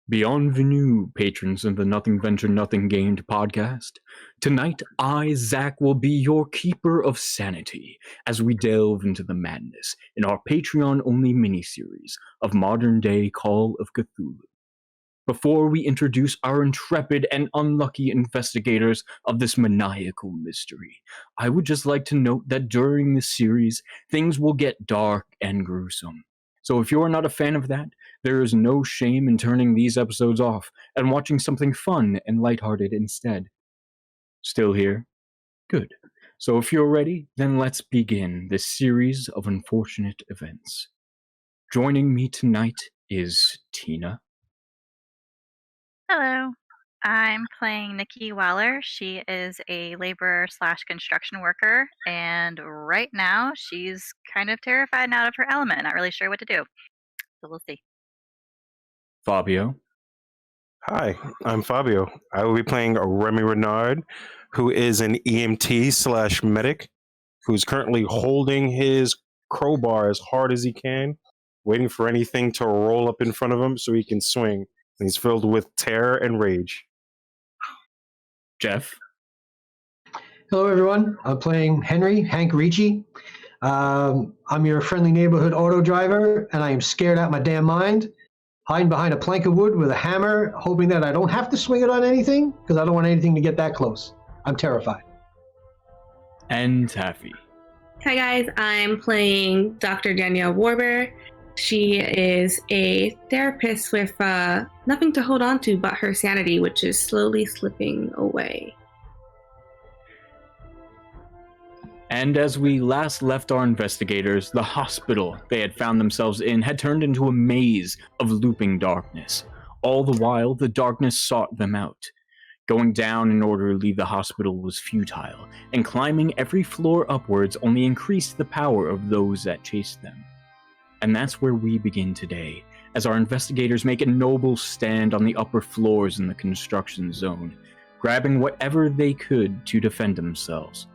Bienvenue, patrons of the Nothing Venture, Nothing Gained podcast. Tonight, I, Zach, will be your keeper of sanity as we delve into the madness in our Patreon-only miniseries of modern-day Call of Cthulhu. Before we introduce our intrepid and unlucky investigators of this maniacal mystery, I would just like to note that during this series, things will get dark and gruesome. So if you're not a fan of that, there is no shame in turning these episodes off and watching something fun and lighthearted instead. Still here? Good. So if you're ready, then let's begin this series of unfortunate events. Joining me tonight is Tina. Hello, I'm playing Nikki Weller. She is a laborer / construction worker, and right now she's kind of terrified and out of her element, not really sure what to do. So we'll see. Fabio. Hi, I'm Fabio. I will be playing Remy Renard, who is an EMT / medic, who's currently holding his crowbar as hard as he can, waiting for anything to roll up in front of him so he can swing. He's filled with terror and rage. Jeff. Hello, everyone. I'm playing Hank Ricci. I'm your friendly neighborhood auto driver, and I am scared out my damn mind, hiding behind a plank of wood with a hammer, hoping that I don't have to swing it on anything, because I don't want anything to get that close. I'm terrified. And Tafy. Hi guys, I'm playing Dr. Danielle Warber. She is a therapist with nothing to hold on to but her sanity, which is slowly slipping away. And as we last left our investigators, the hospital they had found themselves in had turned into a maze of looping darkness. All the while, the darkness sought them out. Going down in order to leave the hospital was futile, and climbing every floor upwards only increased the power of those that chased them. And that's where we begin today, as our investigators make a noble stand on the upper floors in the construction zone, grabbing whatever they could to defend themselves.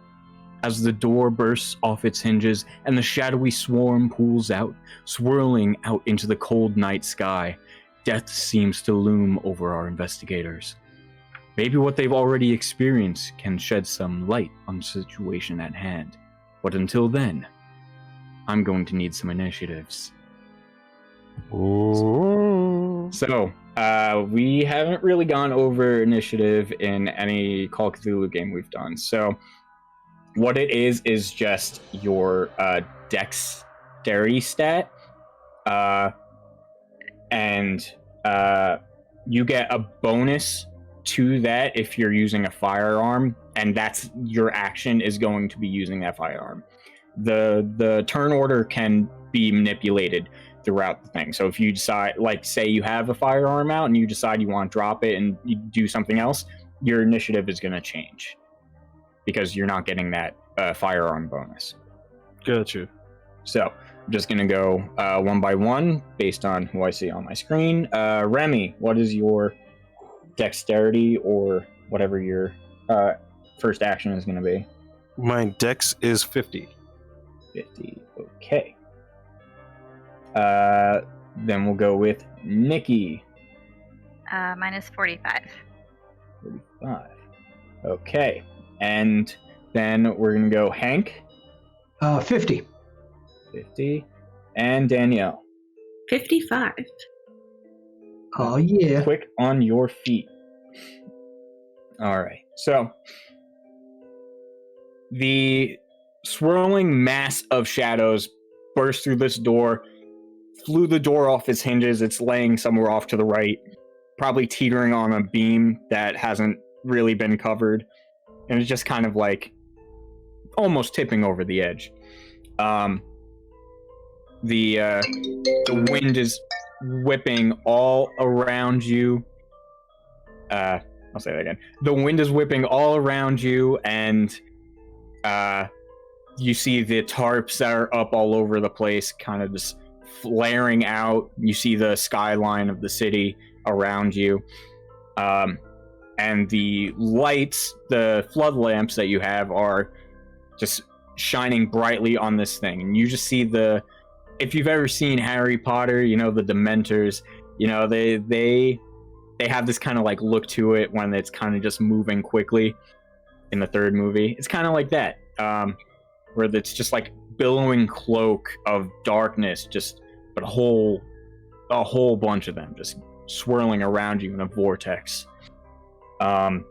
As the door bursts off its hinges and the shadowy swarm pulls out, swirling out into the cold night sky, death seems to loom over our investigators. Maybe what they've already experienced can shed some light on the situation at hand, but until then, I'm going to need some initiatives. Ooh. So, we haven't really gone over initiative in any Call of Cthulhu game we've done. So, what it is just your dexterity stat. And you get a bonus to that if you're using a firearm, and that's your action is going to be using that firearm. The turn order can be manipulated throughout the thing. So if you decide, like, say you have a firearm out and you decide you want to drop it and you do something else, your initiative is going to change because you're not getting that firearm bonus. Gotcha. So I'm just going to go one by one based on who I see on my screen. Remy, what is your dexterity or whatever your first action is going to be? My dex is 50. 50. Okay. Then we'll go with Nikki. Mine is 45. 45. Okay. And then we're going to go Hank. 50. 50. And Danielle. 55. Oh, yeah. Quick on your feet. All right. So, the swirling mass of shadows burst through this door, flew the door off its hinges. It's laying somewhere off to the right, probably teetering on a beam that hasn't really been covered. And it's just kind of like almost tipping over the edge. The wind is whipping all around you. I'll say that again. The wind is whipping all around you, and you see the tarps that are up all over the place, kind of just flaring out. You see the skyline of the city around you. And the lights, the flood lamps that you have are just shining brightly on this thing. And you just see if you've ever seen Harry Potter, you know, the Dementors, you know, they they have this kind of like look to it when it's kind of just moving quickly in the third movie. It's kind of like that, where it's just like billowing cloak of darkness, but a whole bunch of them just swirling around you in a vortex. And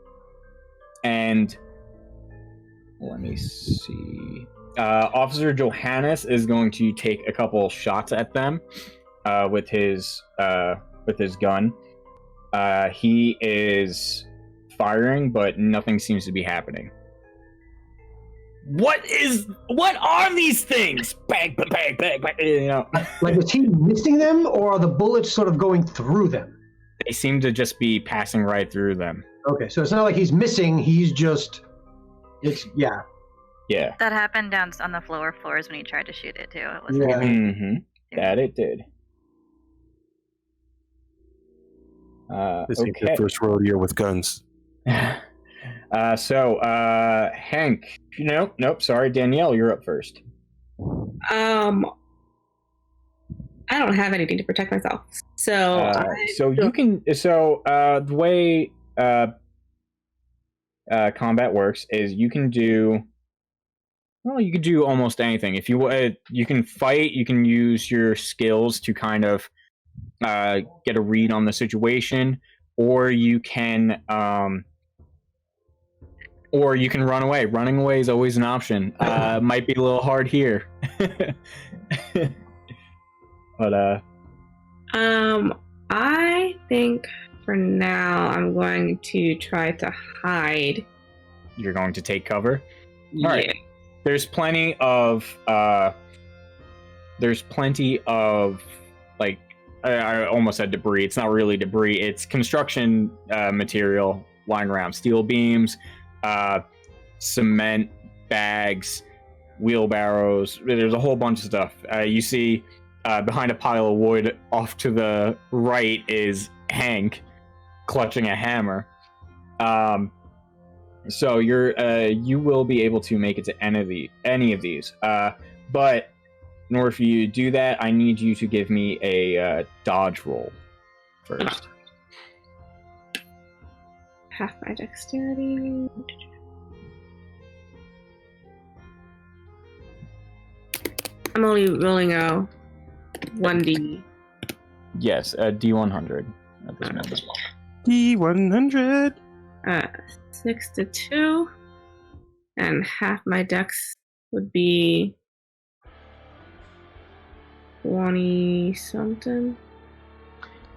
let me see. Officer Johannes is going to take a couple shots at them with his gun. He is firing, but nothing seems to be happening. What are these things? Bang, bang, bang, bang, bang, you know. Like, is he missing them, or are the bullets sort of going through them? They seem to just be passing right through them. Okay, so it's not like he's missing, he's just... Yeah. That happened down on the floors when he tried to shoot it, too. It was That it did. This ain't the first rodeo with guns. So, Hank. Nope. Sorry, Danielle, you're up first. I don't have anything to protect myself, so you can. So, the way combat works is you can do. Well, you can do almost anything. If you can fight. You can use your skills to kind of get a read on the situation, or you can run away. Running away is always an option. Might be a little hard here. But I think for now I'm going to try to hide. You're going to take cover? Yeah. All right. There's plenty of like, I almost said debris. It's not really debris. It's construction material lying around. Steel beams, cement bags, wheelbarrows. There's a whole bunch of stuff. You see behind a pile of wood off to the right is Hank clutching a hammer. So you will be able to make it to any of these. But in order for you to do that, I need you to give me a dodge roll first. Half my dexterity. I'm only rolling a 1d. Yes, a D100 at this moment. D100. 6 to 2. And half my dex would be 20 something.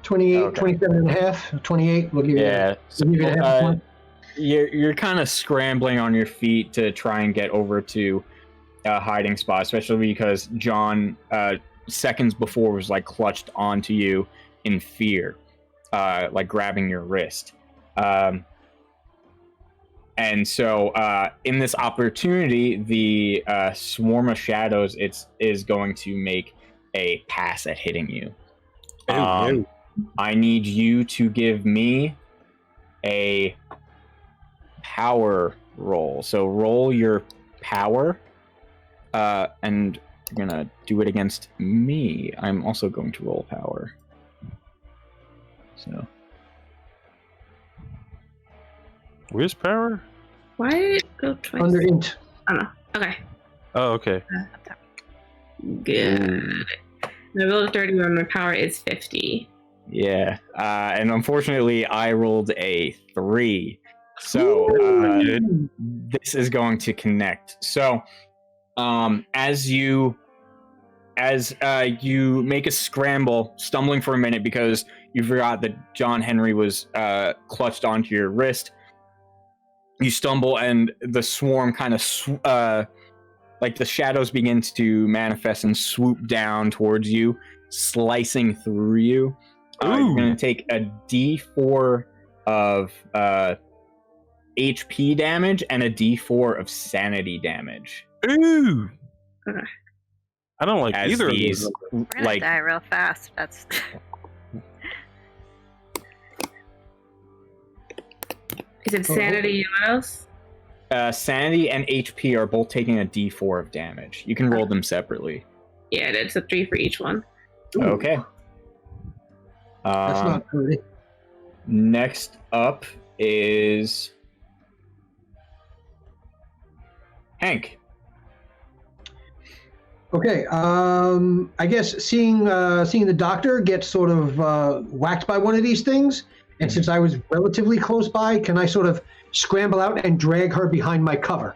28, Okay. 27 and a half, 28. We'll give you Yeah. So, we'll give you half a point. you're kind of scrambling on your feet to try and get over to a hiding spot, especially because John, seconds before, was like clutched onto you in fear, like grabbing your wrist. And so in this opportunity, the swarm of shadows is going to make a pass at hitting you. I need you to give me a power roll. So roll your power, and you're gonna do it against me. I'm also going to roll power. So Where's power? Why did it go twice? Under int. I don't know. Okay. Oh, okay. Good. The roll of 30 on my power is 50. yeah, and unfortunately, I rolled a 3. So this is going to connect. So as you make a scramble, stumbling for a minute because you forgot that John Henry was clutched onto your wrist, you stumble and the swarm kind of like the shadows begin to manifest and swoop down towards you, slicing through you. You're going to take a D4 of HP damage and a D4 of sanity damage. Ooh. Okay. I don't like As either these, of those. We're gonna die real fast. That's Is it sanity and what else? Sanity and HP are both taking a D4 of damage. You can roll them separately. Yeah, it's a 3 for each one. Okay. That's not good. Next up is Hank. Okay. I guess seeing the doctor get sort of whacked by one of these things, and since I was relatively close by, can I sort of scramble out and drag her behind my cover?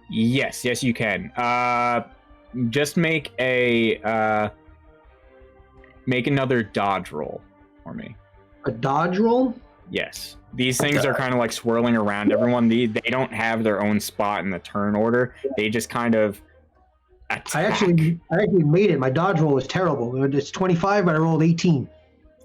Yes, you can. Just make another dodge roll for me. A dodge roll? Yes. These things are kind of like swirling around everyone. They don't have their own spot in the turn order. They just kind of attack. I actually made it. My dodge roll is terrible. It's 25, but I rolled 18.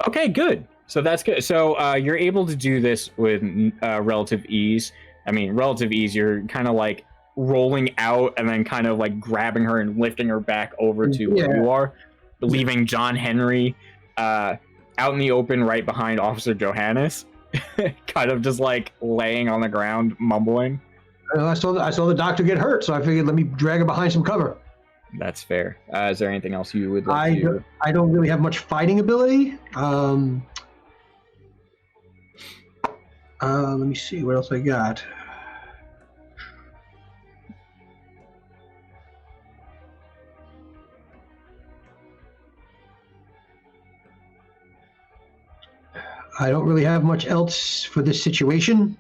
Okay, good. So that's good. So you're able to do this with relative ease. I mean, relative ease. You're kind of like rolling out and then kind of like grabbing her and lifting her back over to where you are, leaving John Henry out in the open right behind Officer Johannes, kind of just like laying on the ground, mumbling. I saw the doctor get hurt, so I figured let me drag her behind some cover. That's fair. Is there anything else you would like to? I don't really have much fighting ability. Let me see what else I got. I don't really have much else for this situation.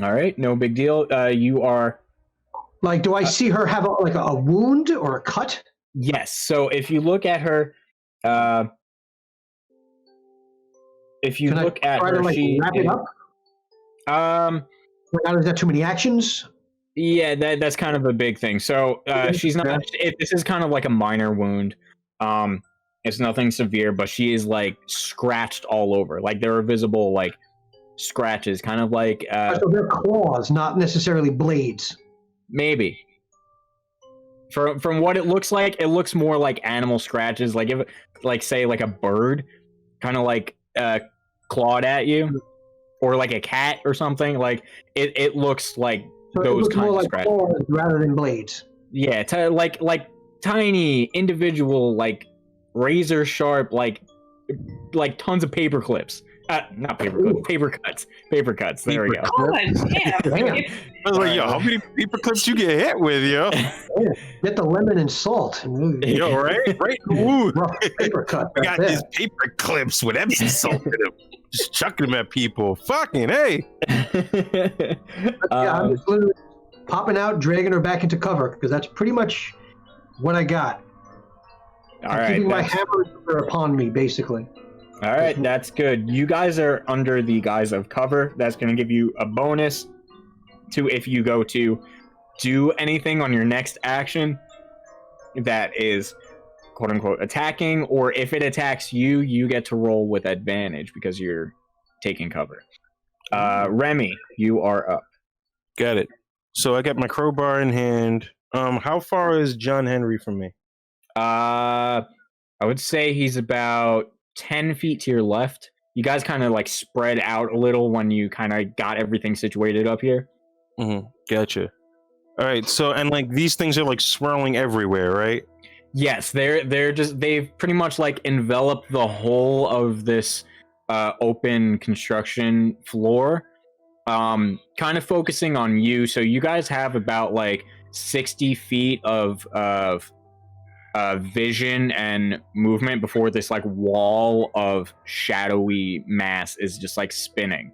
All right, no big deal. You are. Like, do I see her have a wound or a cut? Yes. So if you look at her, she wrap it up? Is that too many actions? Yeah, that's kind of a big thing. So she's not. This is kind of like a minor wound. It's nothing severe, but she is like scratched all over. Like there are visible like scratches, kind of like. So they're claws, not necessarily blades. Maybe. From what it looks more like animal scratches. Like if, like say, like a bird, kind of like clawed at you, or like a cat or something. Like it looks like so those it looks kinds more of like scratches claws rather than blades. Yeah, like tiny individual like razor sharp like tons of paper clips. Not paper clips, paper cuts. There we go. God damn. I was like, yo, how many paper clips you get hit with, yo? Get the lemon and salt. Yo, right? Ooh. Paper cut. I got these paper clips with Epsom salt in them. Just chucking them at people. Fucking hey. I'm just literally popping out, dragging her back into cover, because that's pretty much what I got. All right, keeping my hammer upon me, basically. All right, that's good. You guys are under the guise of cover. That's going to give you a bonus to if you go to do anything on your next action that is quote unquote attacking, or if it attacks you, you get to roll with advantage because you're taking cover. Remy, you are up. Got it. So I got my crowbar in hand. How far is John Henry from me? I would say he's about 10 feet to your left. You guys kind of like spread out a little when you kind of got everything situated up here. Mm-hmm. Gotcha. All right. So, and like these things are like swirling everywhere, right? Yes, they've pretty much like enveloped the whole of this open construction floor. Kind of focusing on you. So you guys have about like 60 feet of vision and movement before this like wall of shadowy mass is just like spinning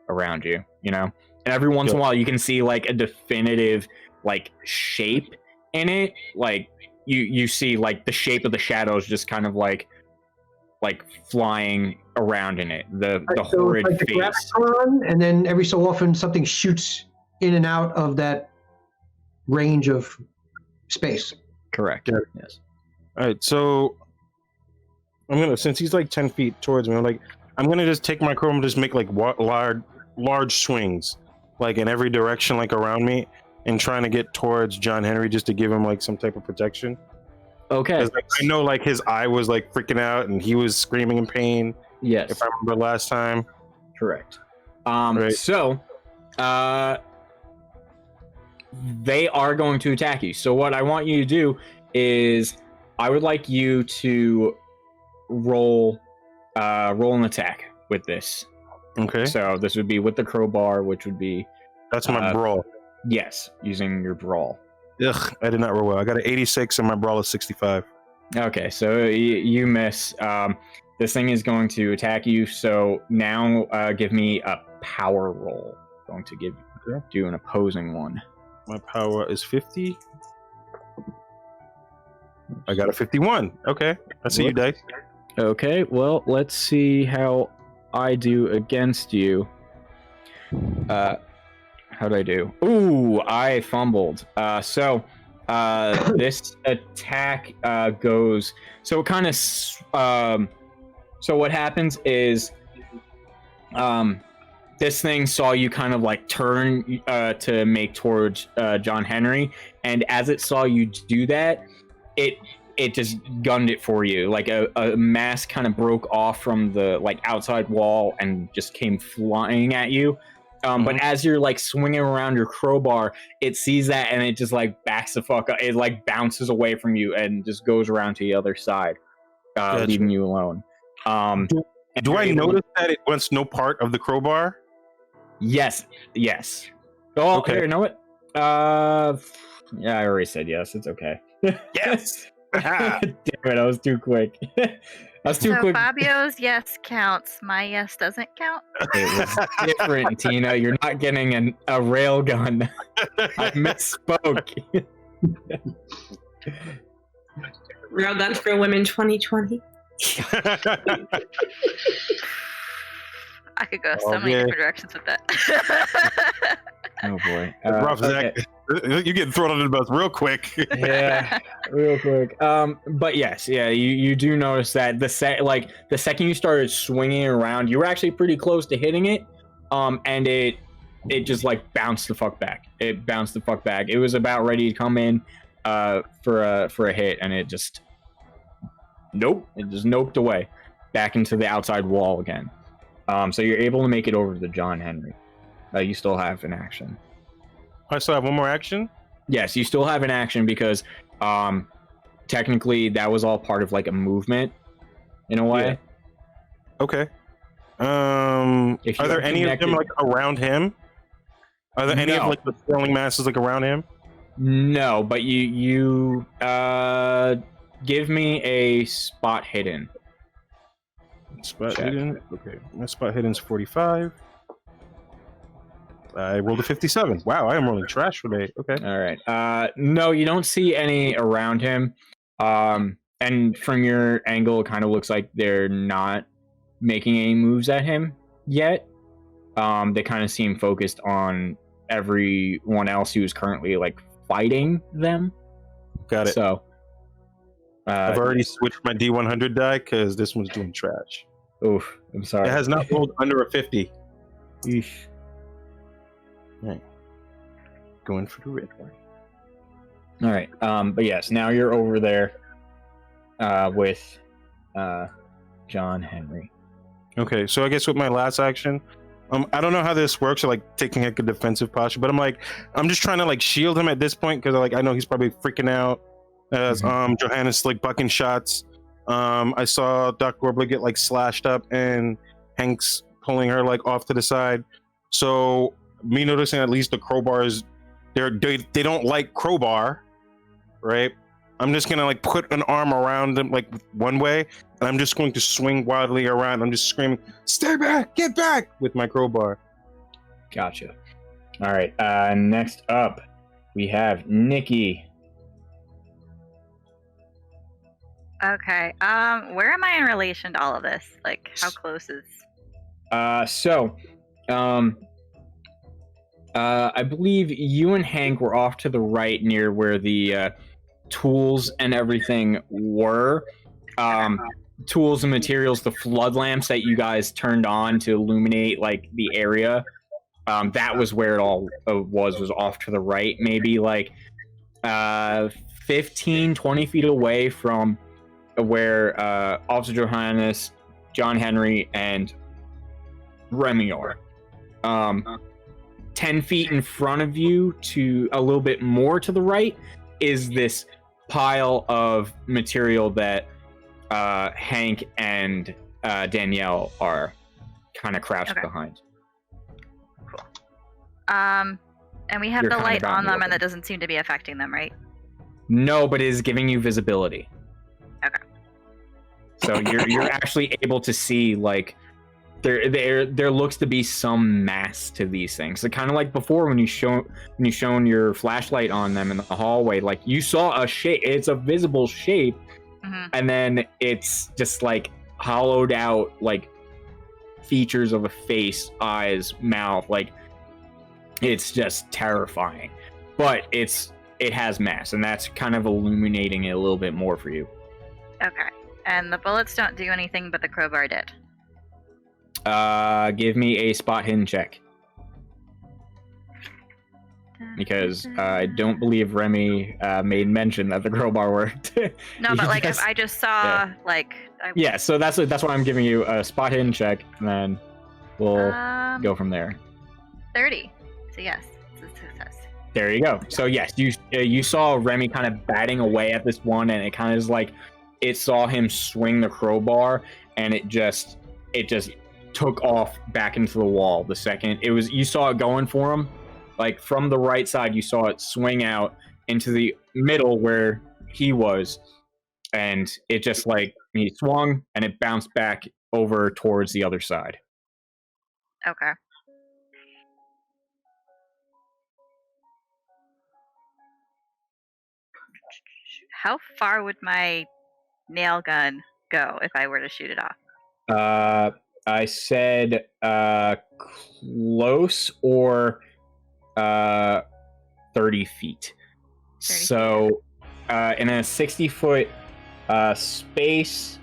around you, you know? And every once in a while you can see like a definitive like shape in it. Like you see like the shape of the shadows just kind of like flying around in it. The horrid like face. And then every so often something shoots in and out of that range of space. Correct. Yes. All right, so I'm gonna, since he's like 10 feet towards me, I'm gonna just take my chrome and just make like large swings, like in every direction, like around me, and trying to get towards John Henry just to give him like some type of protection. Okay. Like, I know like his eye was like freaking out and he was screaming in pain. Yes. If I remember last time. Correct. Right. So, they are going to attack you. So what I want you to do is I would like you to roll roll an attack with this. Okay. So this would be with the crowbar, which would be That's my brawl. yes, using your brawl. Ugh, I did not roll well. I got an 86 and my brawl is 65. Okay, so you miss. This thing is going to attack you. So now give me a power roll. Going to do an opposing one. My power is 50. I got a 51. Okay, I see you, dice. Okay, well, let's see how I do against you. How'd I do? Ooh, I fumbled. This attack goes. So it kind of. So what happens is, this thing saw you kind of like turn to make towards John Henry, and as it saw you do that, it just gunned it for you. Like a mass kind of broke off from the like outside wall and just came flying at you. But as you're like swinging around your crowbar, it sees that and it just like backs the fuck up. It like bounces away from you and just goes around to the other side, Gotcha. leaving you alone. Do I notice that it wants no part of the crowbar? Yes. Oh, Okay. here, you know what? Yeah, I already said yes. It's okay. Yes. Damn it, I was too quick. So Fabio's yes counts. My yes doesn't count. It was different, Tina. You're not getting a rail gun. I misspoke. Rail guns for women 2020. I could go so many different directions with that. Oh boy. Rough, Zach. Okay. You get thrown under the bus real quick. Yeah, real quick. But yes, yeah, you do notice that the second you started swinging around, you were actually pretty close to hitting it, and it just like bounced the fuck back. It bounced the fuck back. It was about ready to come in for a hit, and it just noped away back into the outside wall again. So you're able to make it over to the John Henry. You still have an action. I still have one more action? Yes, you still have an action because technically that was all part of like a movement in a way. Yeah. Okay. Are there any of them like around him? Are there any of like the swirling masses like around him? No, but you give me a spot hidden. Spot hidden. Okay. My spot hidden's 45. I rolled a 57. Wow, I am rolling trash today. Okay. All right. No, you don't see any around him. And from your angle, it kind of looks like they're not making any moves at him yet. They kind of seem focused on everyone else who's currently like fighting them. Got it. So I've already switched my D100 die because this one's doing trash. Oof, I'm sorry. It has not rolled under a 50. Eesh. Right. Going for the red one. All right. But yes, now you're over there with John Henry. Okay, so I guess with my last action, I don't know how this works, or like taking like a defensive posture, but I'm just trying to like shield him at this point because like I know he's probably freaking out as Johannes like bucking shots. I saw Dr. Warbler get like slashed up and Hank's pulling her like off to the side. So me noticing at least the crowbars, they don't like crowbar, right? I'm just gonna like put an arm around them like one way, and I'm just going to swing wildly around. I'm just screaming, "Stay back! Get back!" with my crowbar. Gotcha. All right. Next up, we have Nikki. Okay. Where am I in relation to all of this? Like, how close is? I believe you and Hank were off to the right near where the tools and everything were. Tools and materials, the flood lamps that you guys turned on to illuminate like the area. That was where it all was off to the right, maybe like 15, 20 feet away from where Officer Johannes, John Henry, and Remy are. 10 feet in front of you to a little bit more to the right is this pile of material that Hank and Danielle are kind of crouched Okay. behind. And we have You're the kinda light gotten on them, open. and that doesn't seem to be affecting them, right? No, but it is giving you visibility. Okay. So you're actually able to see, like, there looks to be some mass to these things. So kind of like before when you shown your flashlight on them in the hallway, like you saw a shape. It's a visible shape, Mm-hmm. and then it's just like hollowed out, like features of a face, eyes, mouth. Like it's just terrifying, but it has mass, and that's kind of illuminating it a little bit more for you. Okay. And the bullets don't do anything, but the crowbar did. Give me a spot hidden check, because I don't believe Remy made mention that the crowbar worked. No, but like if I just saw Yeah, so that's why I'm giving you a spot hidden check, and then we'll go from there. 30. So yes, it's a success. There you go. So yes, you saw Remy kind of batting away at this one, and it kind of is like it saw him swing the crowbar, and it just took off back into the wall the second you saw it going for him. Like from the right side, you saw it swing out into the middle where he was, and it just like he swung and it bounced back over towards the other side. Okay. How far would my nail gun go if I were to shoot it off? I said close or 30 feet. 30 So in a 60-foot space,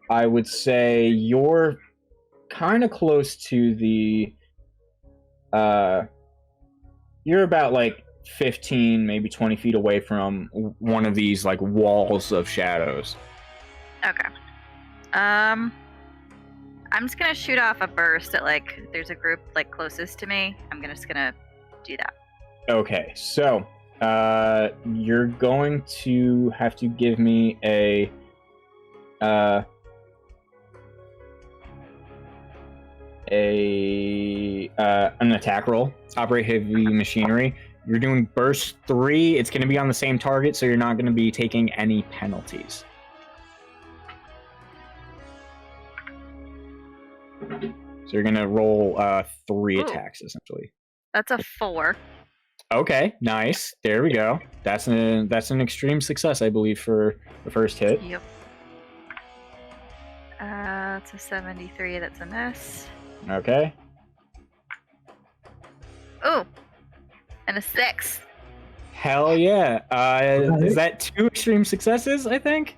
I would say you're kind of close to the you're about like 15, maybe 20 feet away from one of these like walls of shadows. Okay. I'm just gonna shoot off a burst at like there's a group like closest to me. I'm just gonna do that. Okay, so you're going to have to give me an attack roll. Operate heavy machinery. You're doing burst 3. It's going to be on the same target, so you're not going to be taking any penalties. So you're going to roll 3 attacks, essentially. That's a 4. Okay, nice. There we go. That's an extreme success, I believe, for the first hit. Yep. It's a 73. That's a miss. Okay. Oh, and a 6. Hell yeah. Is that 2 extreme successes, I think?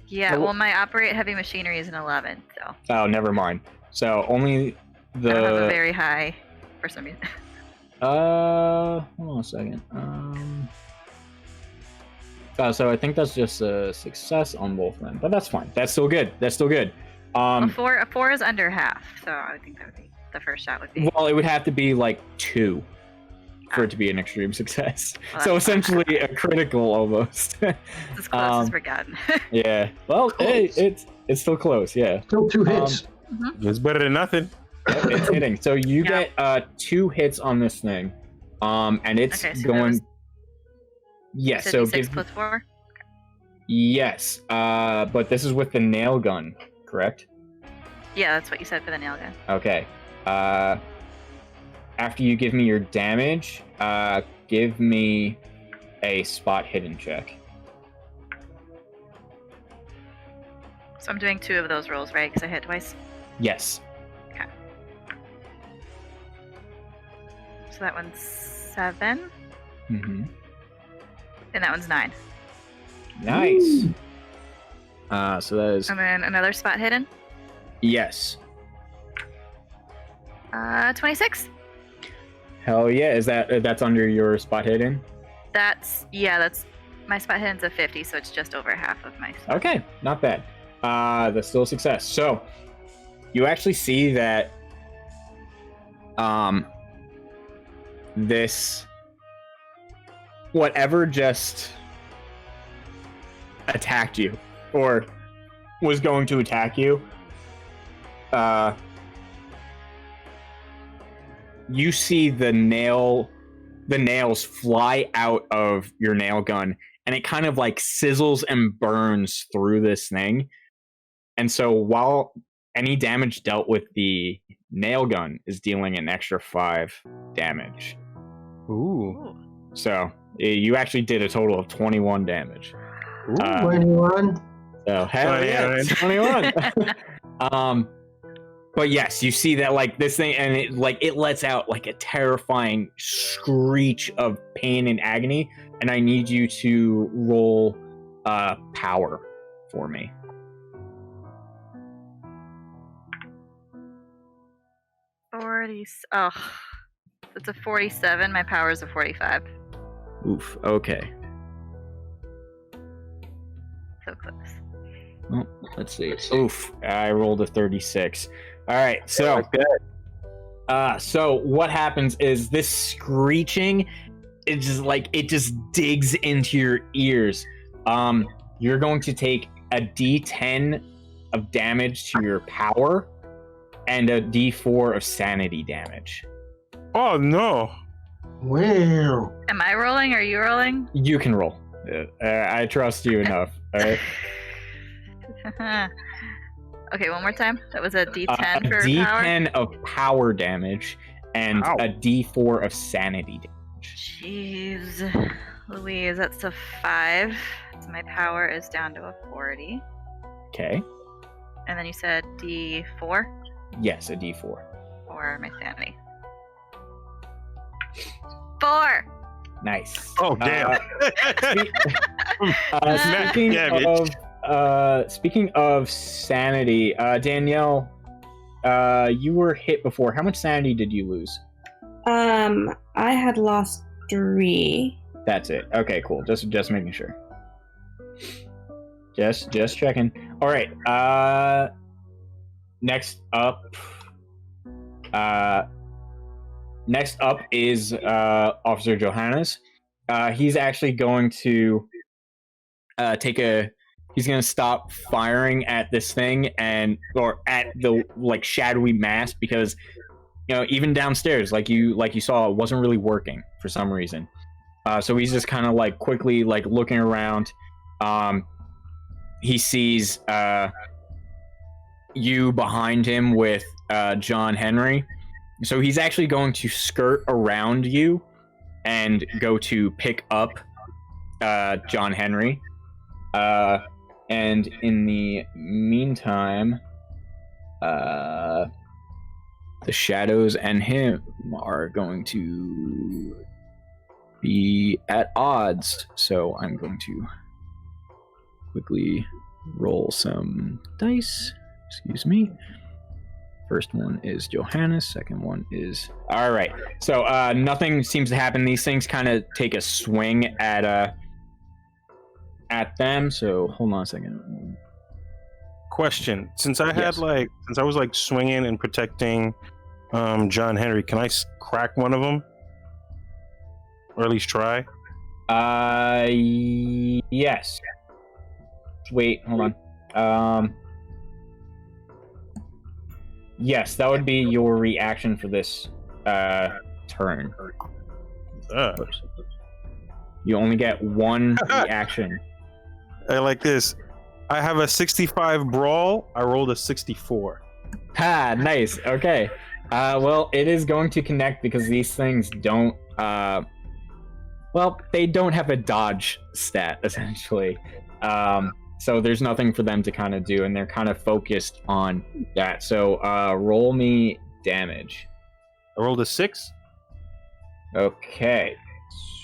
Yeah, well, my operate heavy machinery is an 11, so. Oh, never mind. So only the. I don't have a very high for some reason. Hold on a second. So I think that's just a success on both of them, but that's fine. That's still good. Well, 4 is under half, so I think that would be the first shot would be. Well, it would have to be like 2 for it to be an extreme success. Well, so essentially a critical almost. It's as close as we're gotten. Yeah. Well, hey, it's still close. Yeah. Still 2 hits. It's better than nothing. Yep, it's hitting. So you get 2 hits on this thing, and it's Okay, so going. Yes. So So 6 give. plus 4. Yes. But this is with the nail gun, correct? Yeah, that's what you said for the nail gun. Okay. After you give me your damage, give me a spot hidden check. So I'm doing 2 of those rolls, right? Because I hit twice. Yes. Okay. So that one's 7, Mm-hmm. and that one's 9. Nice. So that is And then another spot hidden. yes. 26. Hell yeah! Is that's under your spot hidden? That's my spot hidden's a 50, so it's just over half of my spot. Okay, not bad. That's still a success. So you actually see that this whatever just attacked you, or was going to attack you. You see the nails fly out of your nail gun, and it kind of like sizzles and burns through this thing. And so while any damage dealt with the nail gun is dealing an extra 5 damage. Ooh. So you actually did a total of 21 damage. Ooh. 21. So hell yeah, 21. But yes, you see that like this thing, and it lets out like a terrifying screech of pain and agony, and I need you to roll power for me. Oh, it's a 47. My power is a 45. Oof. Okay. So close. Well, let's see. Oof. I rolled a 36. All right. So, so what happens is this screeching, it just digs into your ears. You're going to take a D10 of damage to your power and a D4 of sanity damage. Oh no! Wow. Am I rolling? Or are you rolling? You can roll. I trust you enough. All right. Okay, one more time. That was a D10 for D10 power. of power damage and Ow. a D4 of sanity damage. Jeez, Louise, that's a 5. So my power is down to a 40. Okay. And then you said D4 Yes, a D4. for my sanity. 4. Nice. Oh damn! Speaking of sanity, Danielle, you were hit before. How much sanity did you lose? I had lost 3. That's it. Okay, cool. Just making sure. Just checking. All right. Next up is Officer Johannes. He's actually going to he's going to stop firing at this thing or at the like shadowy mass, because even downstairs, like you saw, it wasn't really working for some reason. So he's just kind of like quickly like looking around. He sees you behind him with John Henry. So he's actually going to skirt around you and go to pick up John Henry. And in the meantime, the shadows and him are going to be at odds. So I'm going to quickly roll some dice. Excuse me. First one is Johannes. Second one is... All right. So nothing seems to happen. These things kind of take a swing at them. So hold on a second. Question: Since I had since I was like swinging and protecting John Henry, can I crack one of them, or at least try? Yes. Wait, hold on. Yes, that would be your reaction for this turn. You only get one reaction. I like this. I have a 65 brawl. I rolled a 64. Ha, nice. Okay. Well, it is going to connect because these things don't they don't have a dodge stat, essentially. So there's nothing for them to kind of do, and they're kind of focused on that. So roll me damage. I rolled a 6. Okay.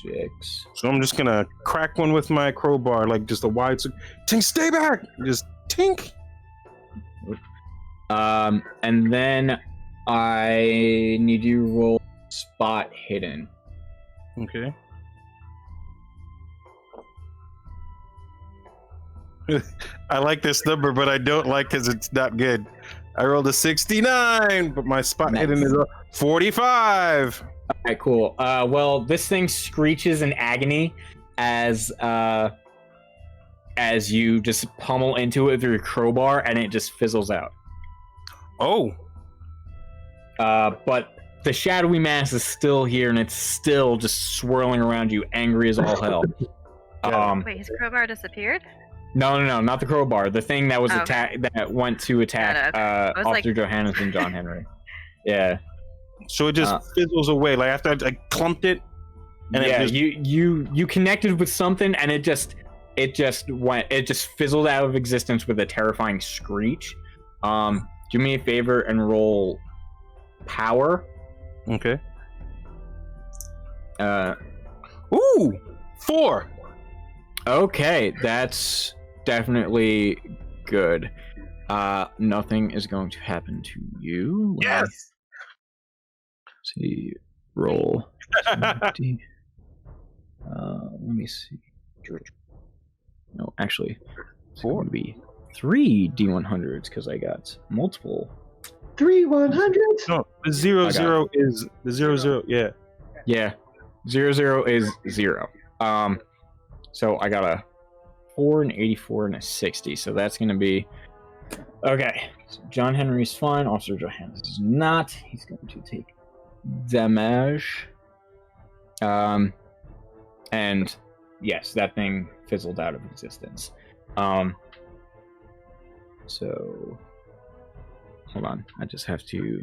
6. So I'm just gonna crack one with my crowbar, like just a wide. Tink, stay back! Just tink. And then I need you to roll spot hidden. Okay. I like this number, but I don't like because it's not good. I rolled a 69, but my spot hidden is a 45. All right, cool. Well, this thing screeches in agony as as you just pummel into it with your crowbar, and it just fizzles out. Oh. But the shadowy mass is still here, and it's still just swirling around you, angry as all hell. Wait, his crowbar disappeared? No, not the crowbar. The thing that was Oh. that went to attack I was Officer Johannes and John Henry. Yeah. So it just fizzles away. Like after I clumped it. And yeah, it just... you connected with something, and it just fizzled out of existence with a terrifying screech. Do me a favor and roll power. Okay. Ooh, 4. Okay, that's definitely good. Nothing is going to happen to you. Yes. Let's see, roll. Let me see. No, actually, it's going to be 3 D100s because I got multiple. 3 100s? No, the 0 is the 0. Yeah. Yeah, 0 is 0. So I got a 4, an 84, and a 60. So that's going to be okay. So John Henry's fine. Officer Johannes is not. He's going to take damage. And yes, that thing fizzled out of existence. So hold on, I just have to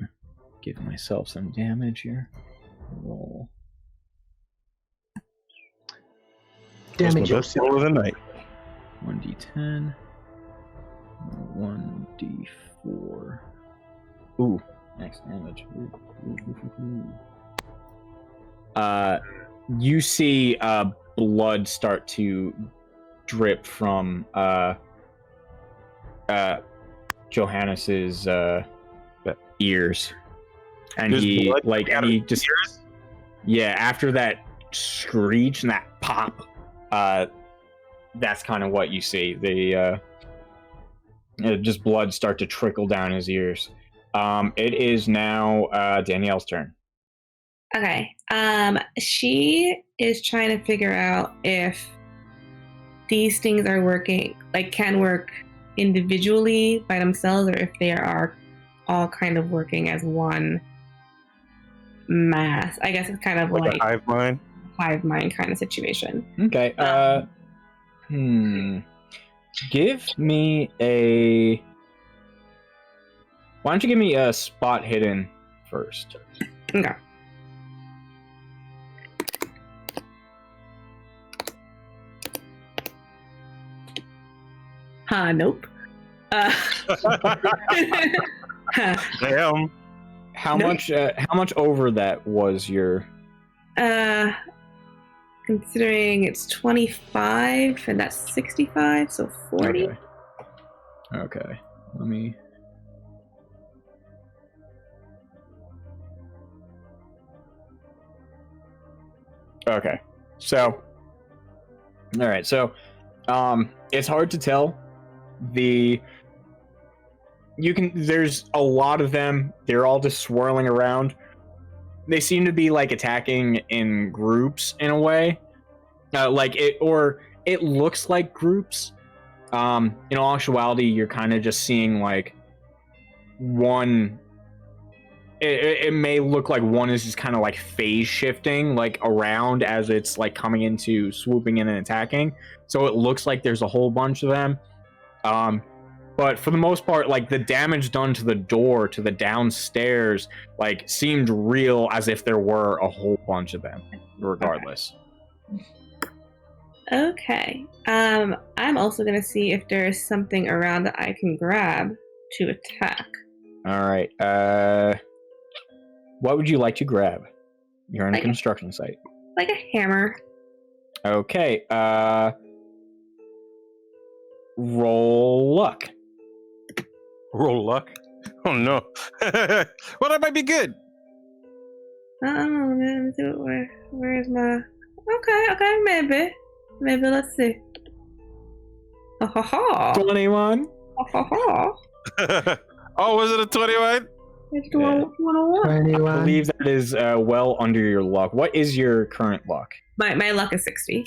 give myself some damage here. Roll. Damage. That's the best roll of the night. 1d10. 1d4. Ooh, max damage. You see blood start to drip from Johannes's ears, and There's he blood like, coming out and he of his just ears? yeah. After that screech and that pop, that's kind of what you see. Just blood start to trickle down his ears. It is now Danielle's turn. Okay. She is trying to figure out if these things are working, like can work individually by themselves, or if they are all kind of working as one mass. I guess it's kind of like a hive mind kind of situation. Okay. Give me a. Why don't you give me a spot hidden first? Okay. Nope. Damn. How much over that was your? Considering it's 25 and that's 65, so 40. Okay. Let me. Okay. So. All right. So, it's hard to tell. There's a lot of them. They're all just swirling around. They seem to be like attacking in groups in a way. It looks like groups. In all actuality, you're kind of just seeing like one. It may look like one is just kind of like phase shifting like around as it's like coming into swooping in and attacking. So it looks like there's a whole bunch of them. But for the most part, like the damage done to the door, to the downstairs, like seemed real as if there were a whole bunch of them, regardless. Okay. I'm also gonna see if there's something around that I can grab to attack. All right. What would you like to grab? You're on a construction site. Like a hammer. Okay. Roll luck. Roll luck? Oh no. Well, that might be good. Where's my... Okay, maybe, let's see. 21. Oh, was it a 21? It's Yeah. 21. I believe that is well under your luck. What is your current luck? My luck is 60.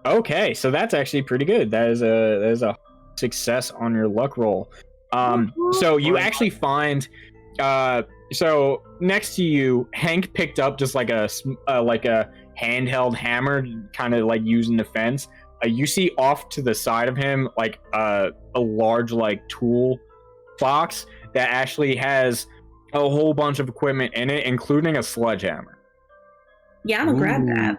Okay, so that's actually pretty good. That is a success on your luck roll. So you actually find, so next to you, Hank picked up just like a handheld hammer, kind of like using the fence. You see off to the side of him like a large like tool box that actually has a whole bunch of equipment in it, including a sledgehammer. Yeah, I'm gonna grab that.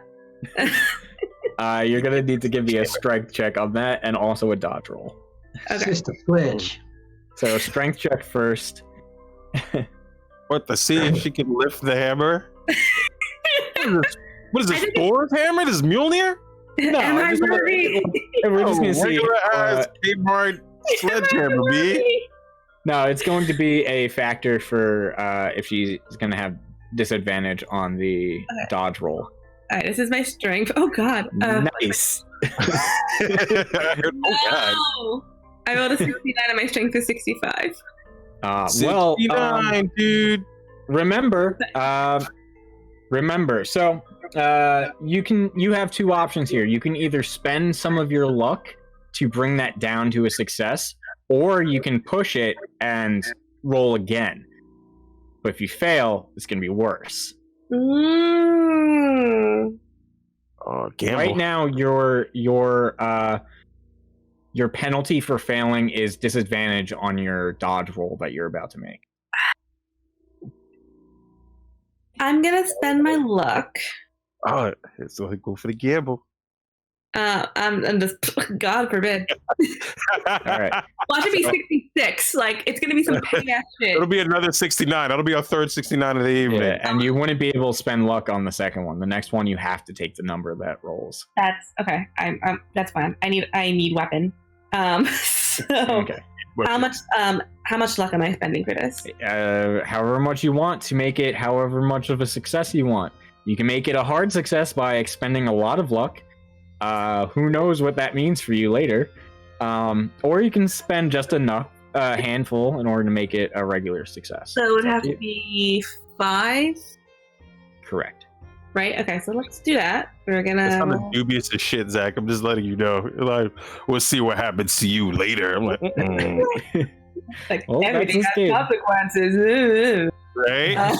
You're gonna need to give me a strength check on that, and also a dodge roll. Okay. Sister Sledge. So strength check first. What, to see if she can lift the hammer? What is this, Thor's hammer? This Mjolnir? No, Am I just gonna- worthy? We're just gonna see. Regular ass Kmart sledgehammer, B. No, it's going to be a factor for if she's going to have disadvantage on the dodge roll. All right, this is my strength. Oh God. Nice. Oh god. No! I rolled a 69 and my strength is 65. Well, 69, dude. remember. So you have two options here. You can either spend some of your luck to bring that down to a success, or you can push it and roll again. But if you fail, it's going to be worse. Mm. Oh, gamble. Right now, your penalty for failing is disadvantage on your dodge roll that you're about to make. I'm gonna spend my luck. Oh, so go for the gamble. I'm just God forbid. All right. Watch it be 66. Like it's gonna be some pig ass shit. It'll be another 69. That'll be our third 69 of the evening. Yeah, and you wouldn't be able to spend luck on the second one. The next one, you have to take the number that rolls. That's okay. I'm that's fine. I need weapon. So Okay. how much luck am I spending for this? However much you want to make it, however much of a success you want. You can make it a hard success by expending a lot of luck. Who knows what that means for you later. Or you can spend just enough, a handful, in order to make it a regular success. So it would have to be 5, Correct. right? Okay, so let's do that. We're It's gonna. kind of dubious as shit, Zach. I'm just letting you know. Like, we'll see what happens to you later. I'm like, Like Well, everything that's has his consequences. right?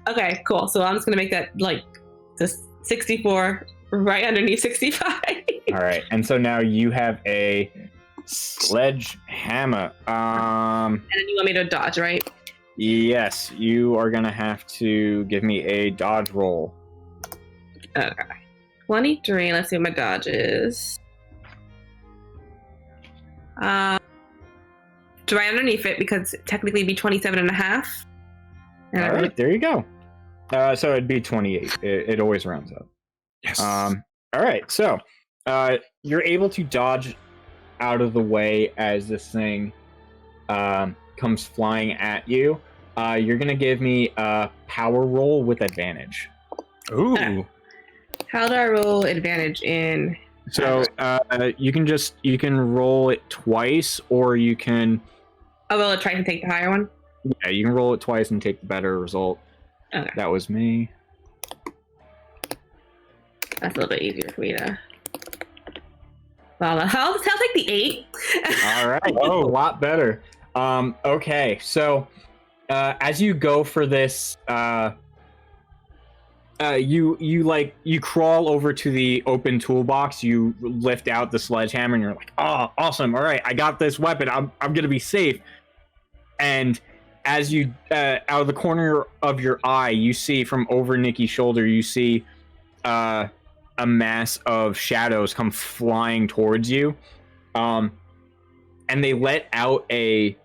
Okay, cool. So I'm just gonna make that like just 64 right underneath 65. All right, and so now you have a sledgehammer. And then you want me to dodge, right? Yes, you are gonna have to give me a dodge roll. Okay. 23. Let's see what my dodge is. Do I underneath it because technically it'd be 27 and a half? And All right, there you go. So it'd be 28. It always rounds up. Yes. All right, so you're able to dodge out of the way as this thing comes flying at you. You're gonna give me a power roll with advantage. Ooh. How do I roll advantage in? So you can roll it twice, or you can Oh, will it try to take the higher one? you can roll it twice and take the better result. Okay. That was me. That's a little bit easier for me to. Well, I'll take the 8. All right. Oh, a lot better. Okay, so as you go for this, you crawl over to the open toolbox. You lift out the sledgehammer, and you're like, "Oh, awesome! All right, I got this weapon. I'm gonna be safe." And as you out of the corner of your eye, you see from over Nikki's shoulder, you see a mass of shadows come flying towards you, and they let out a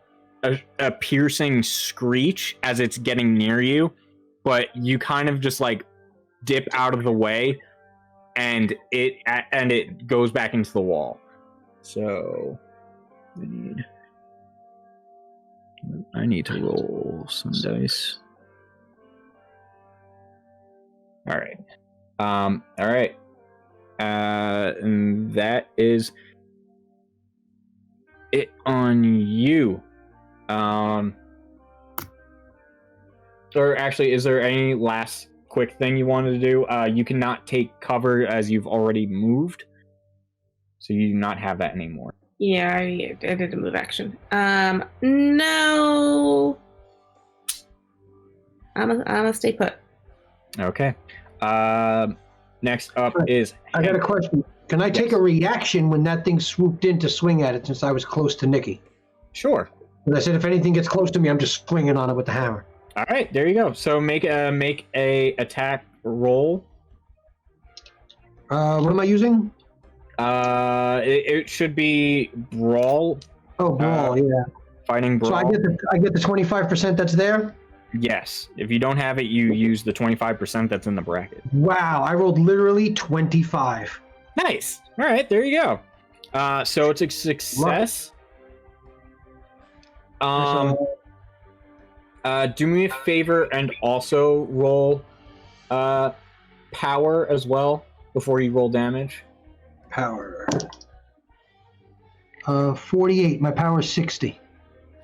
piercing screech as it's getting near you, but you kind of just like dip out of the way, and it goes back into the wall. So I need to roll some dice. All right. All right. And that is it on you. Or actually, is there any last quick thing you wanted to do. You cannot take cover as you've already moved, so you do not have that anymore. Yeah, I did a move action. No. I'm gonna stay put. Okay. Next up is. I got a question. Can I take a reaction when that thing swooped in to swing at it since I was close to Nikki? Sure. And I said if anything gets close to me, I'm just swinging on it with the hammer. All right, there you go. So make a attack roll. What am I using? It should be brawl. Oh, brawl, yeah. Fighting brawl. So I get the 25% that's there? Yes. If you don't have it, you use the 25% that's in the bracket. Wow, I rolled literally 25. Nice. All right, there you go. So it's a success. Do me a favor and also roll power as well before you roll damage. Power. 48. My power is 60.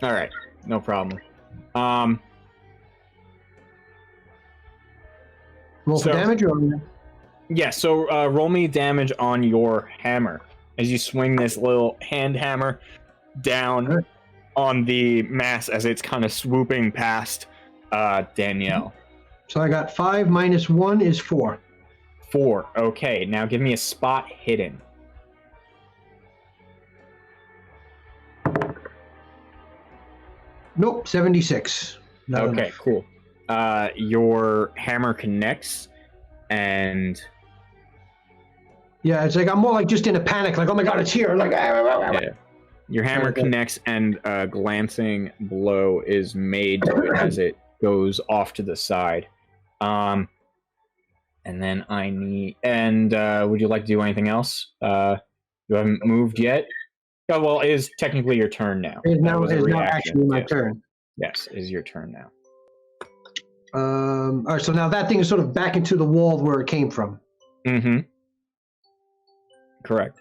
All right, no problem. Roll for damage or? Yeah, so roll me damage on your hammer as you swing this little hand hammer down on the mass as it's kind of swooping past Danielle. So I got 5 minus 1 is 4. 4. Okay, now give me a spot hidden. Nope, 76. Not Okay, enough. cool. Your hammer connects and Yeah, it's like I'm more like just in a panic, like, oh my god, it's here. Like, yeah. Your hammer connects and a glancing blow is made to it as it goes off to the side. And then I need. And would you like to do anything else? You haven't moved yet. Oh well, it is technically your turn now. It's That now, was a it's now reaction. actually my Yes. turn. Yes, it is your turn now. All right, so now that thing is sort of back into the wall where it came from. Mm-hmm. Correct.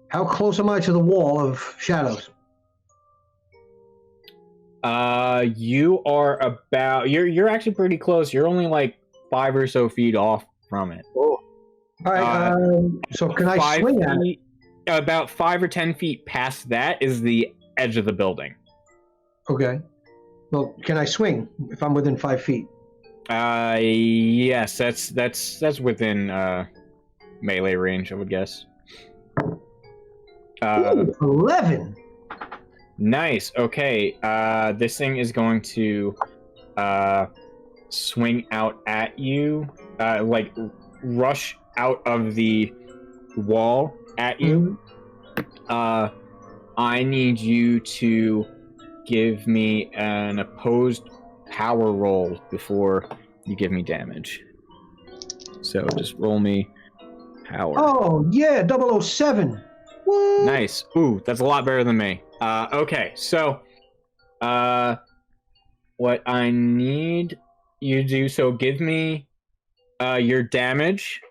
How close am I to the wall of shadows? You are about. You're actually pretty close. You're only like 5 or so feet off from it. All right, so can I 5 swing at it? feet, about 5 or 10 feet past that is the edge of the building. Okay. Well, can I swing if I'm within 5 feet? Yes, that's within melee range, I would guess. Ooh, 11. Nice. Okay. This thing is going to swing out at you, like rush out of the wall at you. I need you to give me an opposed power roll before you give me damage. So just roll me power. Oh, yeah, 007. What? Nice. Ooh, that's a lot better than me. Okay, so what I need you to do, so give me your damage,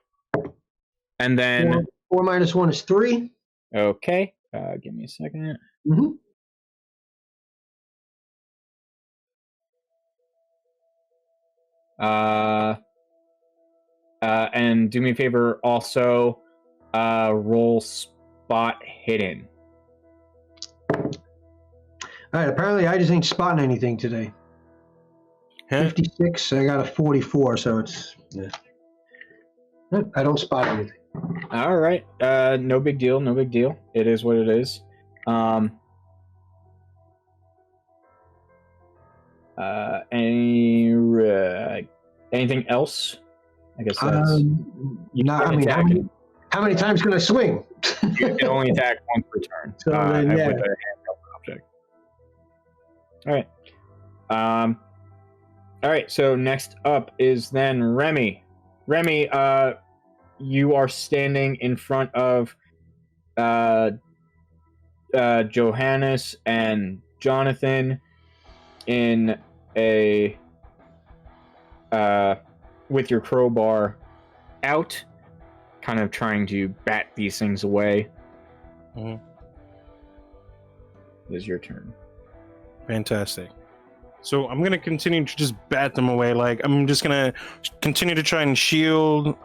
and then 4 minus 1 is 3. okay, give me a second. Mm-hmm. And do me a favor, also roll spot hidden. All right, apparently I just ain't spotting anything today. 56, I got a 44, so it's... Yeah. I don't spot anything. All right, no big deal, no big deal. It is what it is. Anything else? I guess that's. How many times can I swing? You can only attack once per turn. So then, yeah. With a handheld object. All right. All right. So next up is then Remy. Remy, you are standing in front of Johannes and Jonathan in a with your crowbar out, kind of trying to bat these things away. Mhm. It is your turn. Fantastic. So I'm gonna continue to just bat them away. Like I'm just gonna continue to try and shield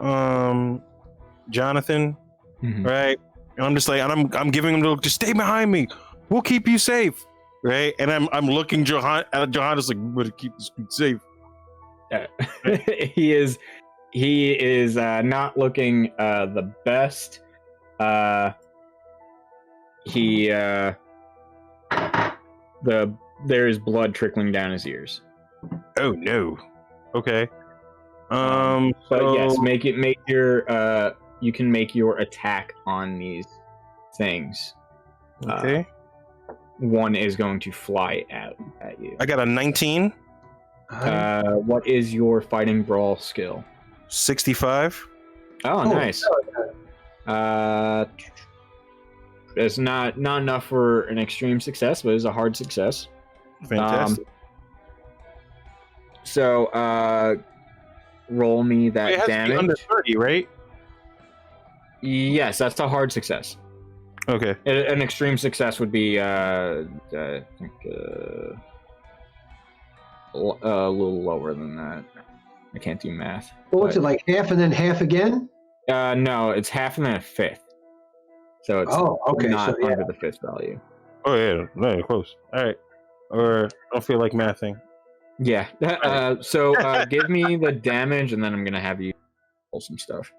Jonathan, Mhm. right? And I'm just like, and I'm giving him the look, just stay behind me. We'll keep you safe, right? And I'm looking at Johannes like, we better keep this dude safe. He is not looking the best. There's blood trickling down his ears. Oh no. Okay. But so- yes, you can make your attack on these things. Okay. One is going to fly out at you. I got a 19, What is your fighting brawl skill? 65. Oh, nice. It's not enough for an extreme success, but it's a hard success. Fantastic. So, roll me It that has to be damage. under 30, right? Yes, that's a hard success. Okay. An extreme success would be, I think, a little lower than that. I can't do math. Well, what's it like, half and then half again? No, it's half and then a fifth. So it's Okay. not So, yeah. under the fifth value. Oh yeah, no, close. All right. Or I don't feel like mathing. Yeah. So give me the damage, and then I'm gonna have you roll some stuff.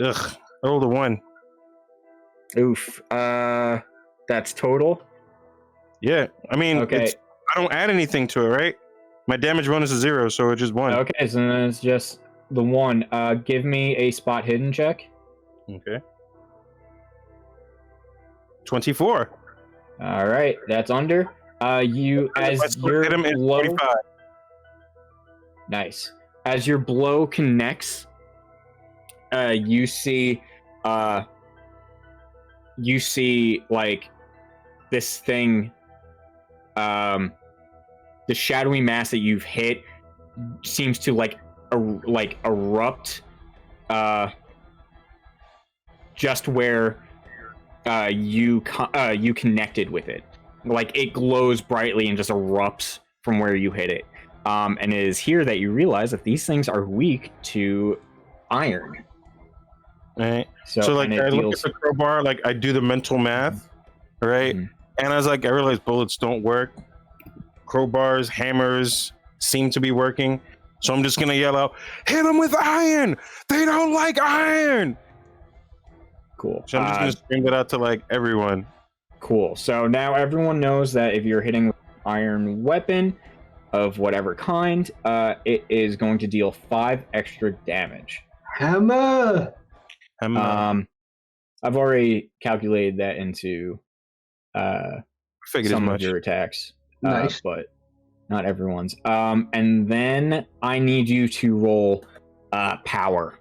Ugh. I rolled a 1. Oof. That's total. Yeah. I mean, Okay. I don't add anything to it, right? My damage bonus is 0, so it's just 1. Okay. So then it's just the 1. Give me a spot hidden check. Okay. 24. All right. That's under. You as your hit him in blow. 45. Nice. As your blow connects, you see like this thing, the shadowy mass that you've hit seems to like erupt, just where you connected with it. Like it glows brightly and just erupts from where you hit it. And it is here that you realize that these things are weak to iron. Right. So So like and it I look deals- at the crowbar, like I do the mental math, right? Mhm. And I was like, I realized bullets don't work. Crowbars, hammers seem to be working. So I'm just gonna yell out, hit them with iron! They don't like iron! Cool. So I'm just gonna scream that out to like everyone. Cool. So now everyone knows that if you're hitting with an iron weapon of whatever kind, it is going to deal 5 extra damage. Hammer! I've already calculated that into figured as some of much. your attacks, Nice. but not everyone's. And then I need you to roll power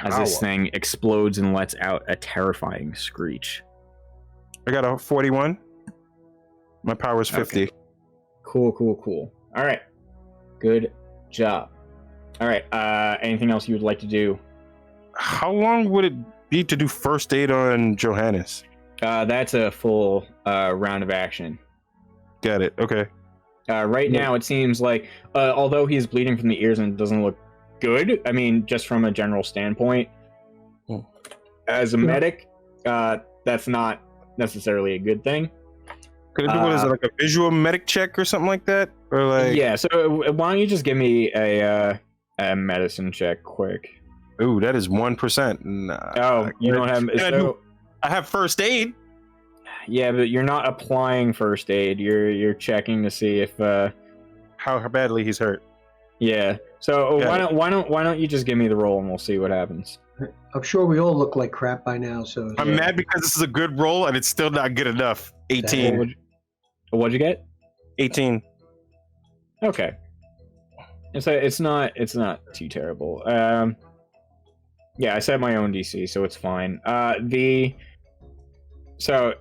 as this thing explodes and lets out a terrifying screech. I got a 41. My power is 50. Okay. Cool. All right. Good job. All right. Anything else you would like to do? How long would it be to do first aid on Johannes? That's a full round of action. Got it. Okay. Right now, it seems like, although he's bleeding from the ears and it doesn't look good, I mean, just from a general standpoint, as a medic, that's not necessarily a good thing. Could I do what is it, like a visual medic check or something like that? Or like, Yeah, so why don't you just give me a medicine check quick? ooh, that is 1%. Nah. Oh, you don't have... Can I do- I have first aid. Yeah, but you're not applying first aid. You're checking to see if How badly he's hurt. yeah. So Got why don't you just give me the roll and we'll see what happens. I'm sure we all look like crap by now, so... I'm mad because this is a good roll and it's still not good enough. 18. What'd you get? 18. Okay. It's not too terrible. Yeah, I set my own DC, so it's fine. So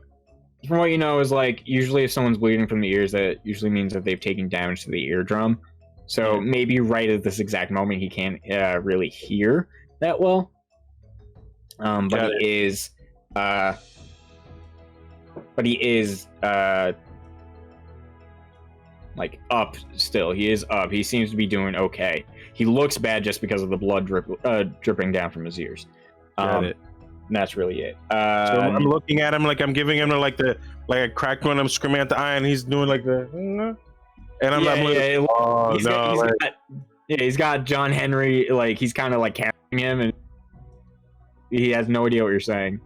from what you know is like usually if someone's bleeding from the ears, that usually means that they've taken damage to the eardrum. So maybe right at this exact moment he can't really hear that well. But he is like up still. He is up. He seems to be doing okay. He looks bad just because of the blood dripping down from his ears. Got it. That's really it. So I'm looking at him like I'm giving him like a cracked one. I'm screaming at the eye, and he's doing like the, and I'm he's got John Henry, like he's kind of like carrying him, and he has no idea what you're saying.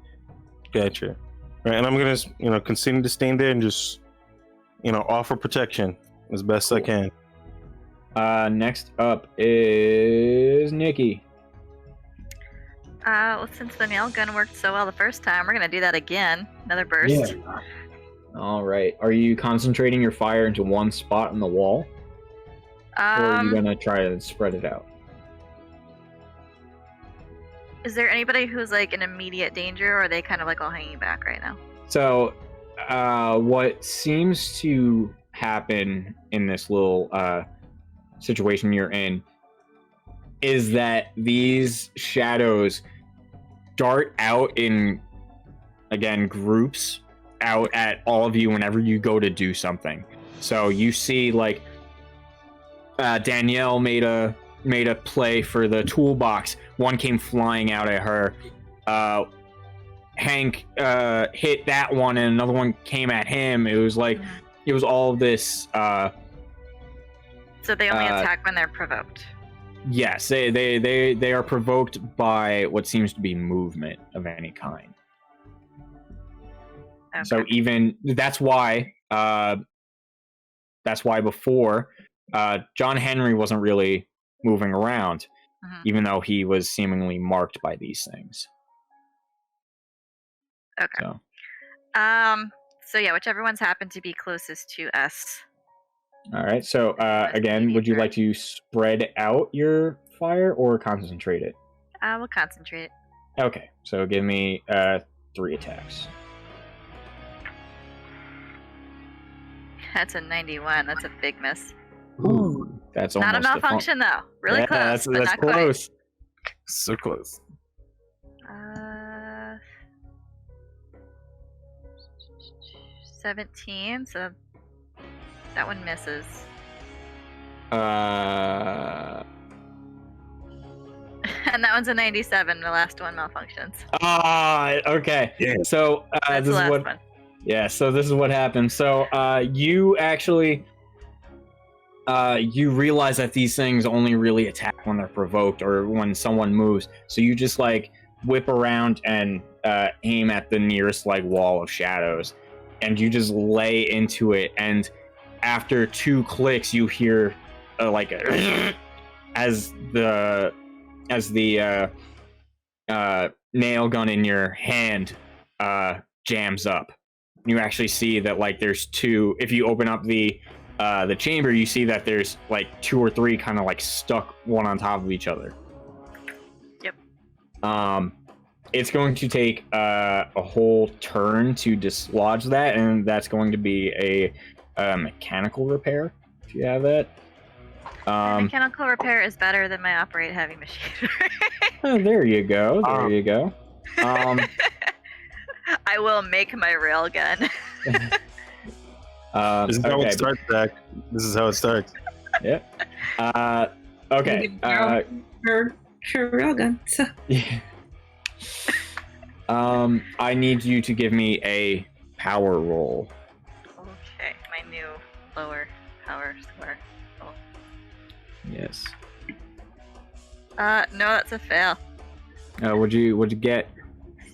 Gotcha. Right, and I'm gonna continue to stand there and just offer protection as best I can. Next up is Nikki. Well, since the nail gun worked so well the first time, we're gonna do that again. Another burst. Yeah. All right. Are you concentrating your fire into one spot on the wall, or are you gonna try to spread it out? Is there anybody who's like in immediate danger, or are they kind of like all hanging back right now? So, what seems to happen in this little situation you're in is that these shadows dart out in, again, groups out at all of you whenever you go to do something. So you see, like, Danielle made a play for the toolbox. One came flying out at her. Hank hit that one, and another one came at him. It was like, it was all this. So they only attack when they're provoked. Yes, they are provoked by what seems to be movement of any kind. Okay. So even that's why before John Henry wasn't really moving around, even though he was seemingly marked by these things. Okay. So yeah, whichever ones happen to be closest to us. All right. So again, would you like to spread out your fire or concentrate it? We'll concentrate it. Okay. So give me 3 attacks. That's a 91. That's a big miss. Ooh, that's not almost a malfunction though. Really close, that's but not close. quite. So close. 17. So that one misses. And that one's a 97. The last one malfunctions. Okay. Yeah. So That's this the is last what. one. Yeah. So this is what happened. So you actually. You realize that these things only really attack when they're provoked or when someone moves. So you just like whip around and aim at the nearest like wall of shadows, and you just lay into it. And after 2 clicks, you hear like a as the nail gun in your hand jams up. You actually see that like there's 2. If you open up the chamber, you see that there's like 2 or 3 kind of like stuck one on top of each other. Yep. It's going to take a whole turn to dislodge that, and that's going to be a mechanical repair. If you have that. Mechanical repair is better than my operate heavy machinery. Oh, there you go. There you go. I will make my railgun. This is how it starts, Zach. This is how it starts. Yeah. Okay. Her railgun. So. Yeah. I need you to give me a power roll. Okay, my new lower power score. Cool. Yes. No, that's a fail. What'd you get?